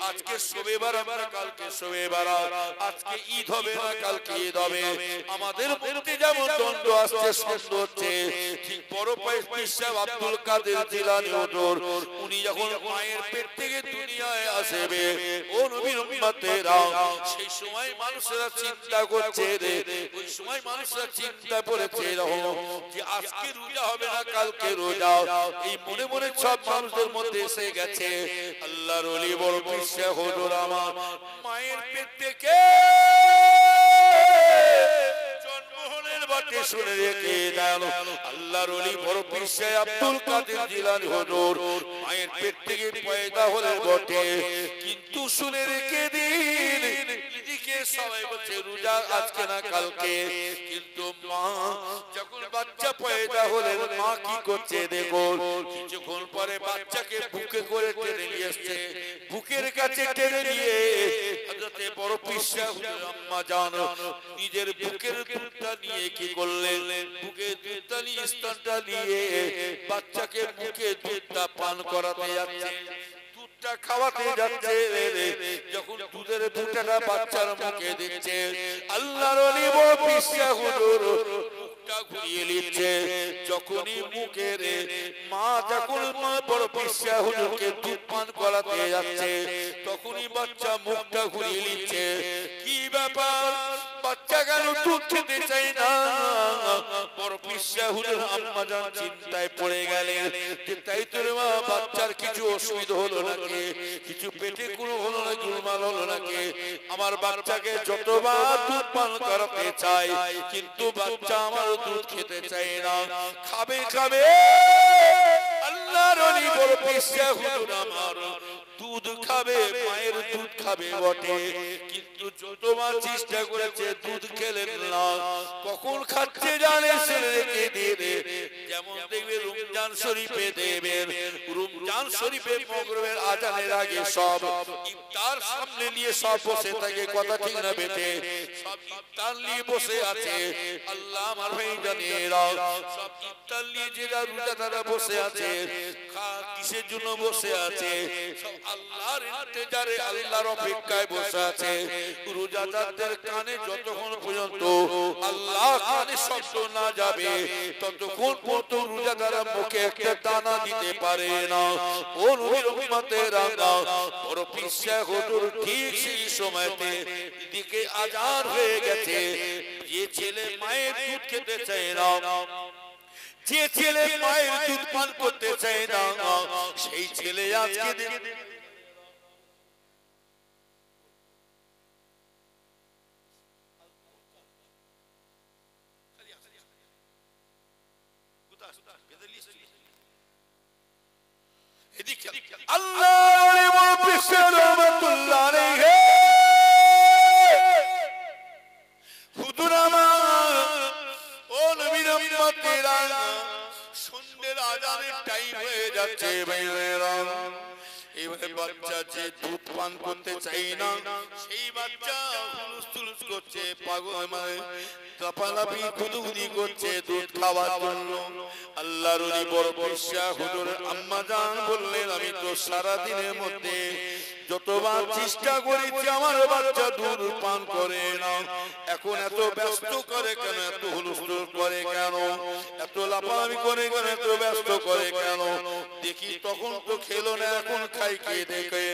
আজকে শবে বারাত না কালকে শবে বারাত, আজকে ঈদ হবে না কালকে ঈদ হবে, আমাদের মধ্যে যেমন দ্বন্দ্ব আসছে সন্দেহ হচ্ছে, ঠিক বড় পীর সাহেব আব্দুল কাদের জিলানী হুজুর উনি যখন মায়ের পেট থেকে দুনিয়ায় আসবে, ও নবীর উম্মতেরা সেই সময় মানুষেরা চিন্তা করছে রে, ওই সময় মানুষেরা চিন্তা করেছে যে আজকে রোজা হবে না কালকে রোজা, এই মনে মনে সব মানুষদের মধ্যে এসে গেছে। আল্লাহর ওলি বড় পীর সাহেব হুজুর আমার মায়ের পেট থেকে জন্মহলের বাটে শুনে রেখে দেন, আল্লাহর ওলি বড় পীর সাহেব আব্দুল কাদের জিলানী হুজুর মায়ের পেট থেকে পয়দা হলে বটে, কিন্তু শুনে রেখে দিন এদিকে সবাই বলছে রোজা আজকে না কালকে, কিন্তু মা যখন বাচ্চা পয়দা হলেন মা কি করছে দেখুন, কিছুক্ষণ পরে বাচ্চাকে বুকে করে টেনে নিয়ে আসছে, বুকের কাছে টেনে নিয়ে হযরতে বড় পীর সাহেব হুজুর আম্মা জান নিজের বুকের দুধটা নিয়ে কি করলেন, বুকে দুধটা নিয়ে স্তনটা নিয়ে বাচ্চাকে মুখে দুধটা পান করাতে যাচ্ছে, দুধটা খাওয়াতে যাচ্ছে, যখন দুধের ফুটাটা বাচ্চার মুখে দিচ্ছে আল্লাহর ওলি বড় পীর সাহেব হুজুর মুখটা ঘুরিয়ে নিচ্ছে, যখনই মুখের মা যখন মা বড় পীর সাহেব হুজুরকে দুধ পান করাতে যাচ্ছে তখনই বাচ্চা মুখটা ঘুরিয়ে নিচ্ছে। কি ব্যাপার বাচ্চা কেন দুধ খেতে চাই না? বড় পীর সাহেব হুজুর আম্মা জান চিন্তায় পড়ে গেলেন যে তাই তো রে মা বাচ্চার কিছু অসুবিধা হলো নাকি, কিছু পেটে কোনো হলো না, গোলমাল হলো নাকি, আমার বাচ্চাকে যতবার দুধ পান করাতে চাই কিন্তু বাচ্চা আমার দুধ খেতে চাই না, খাবে খাবে আল্লাহর ওলি বড় পীর সাহেব হুজুর আমার দুধ খাবে, মায়ের দুধ খাবে বটে, কিন্তু যতবার চেষ্টা করেছে দুধ খেলেন না। কখন খাচ্ছে জানে ছেলেকে দিয়ে, যেমন দেখবে রমজান শরীফে দেবেন, রমজান শরীফের মাগরিবের আজানের আগে সব ইফতার সামনে নিয়ে সব বসে থাকে, কথা ঠিক না বেটে, সব ইফতার নিয়ে বসে আছে। আল্লাহ আমার ভাই জানেরা সব ইফতার নিয়ে যারা রোজাদাররা বসে আছে, কিসের জন্য বসে আছে? সব আল্লাহর ইন্তজারে আল্লাহর অপেক্ষায় বসে আছে। রোজাদারদের কানে যতক্ষণ পর্যন্ত আল্লাহ কানে শব্দ না যাবে ততক্ষণ পর্যন্ত রোজাদাররা মুখে একটা দানা দিতে পারে না। ও নবীর উম্মতেরা বড় পীর সাহেব হুজুর ঠিক সেই সময়তে দিকে আজান হয়ে গেছে, যে ছেলে মায়ের দুধ খেতে চায় না, যে ছেলে মায়ের দুধ পান করতে চায় না, সেই ছেলে আজকে আল্লাহ রহমাতুল্লাহ আলাইহি হুজুর আমার ও নবীর উম্মতেরা সন্ধ্যের আজানের টাইম হয়ে যাচ্ছে ভাইরা, এবারে বাচ্চা যে দুধ পান করতে চাই না সেই বাচ্চা হুলুস করছে, পাগল মানে লাফালাফি খুদুখুদি করছে দুধ খাওয়ার জন্য। আল্লাহর ওলি বড় পীর সাহেব হুজুর আম্মা জান বললেন আমি তো সারা দিনের মধ্যে যতবার চেষ্টা করেছি আমার বাচ্চা দুধ পান করে না, এখন এত ব্যস্ত করে কেন, এত হুলস্থুল করে কেন, এত লাফালাফি করে কেন, এত ব্যস্ত করে কেন? দেখি তখন তো খেলো না, এখন খাই কে দেখে?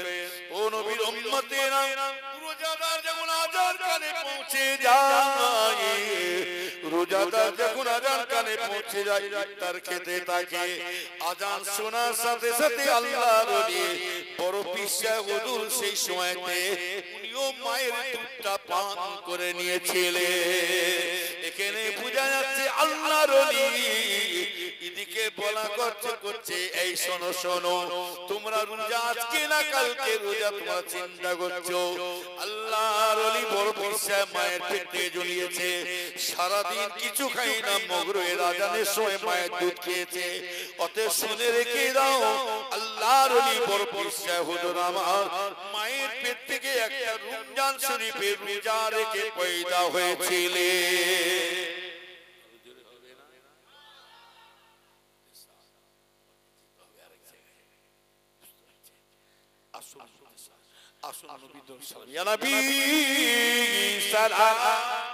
ও নবীর উম্মতেরা, রোজাদার যখন আযান কানে পৌঁছে যায়, রোজাদার যখন আযান কানে পৌঁছে যায়, ইফতার খেতে থাকে, আযান শোনার সাথে সাথে আল্লাহর ওলি বড় পিসা হুজুর সেই সময়তে উনিও মায়ের দুধটা পান করে নিয়েছিলেন। এখানে বোঝা যাচ্ছে আল্লাহর ওলি এদিকে বলা করছে এই শোনো শোনো, তোমরা রোজা আজকে না কালকে রোজা তোমরা চিন্তা করছো, আল্লাহর ওলি বড় পিসা মায়ের পেটে জ্বলিয়েছে, সারাদিন কিছু খাই না, মগরিবের আযানের সময় মায়ের দুধ খেয়েছে, অতএব শুনে রেখে দাও, আল্লাহর ওলি বড় পিসা হুজুর আমার মায়ের পেট থেকে একটা রমজান শরীফের রোজা রেখে পয়দা হয়েছিলেন। আসুন নবী দরুদ সালাম, ইয়া নবী সালাম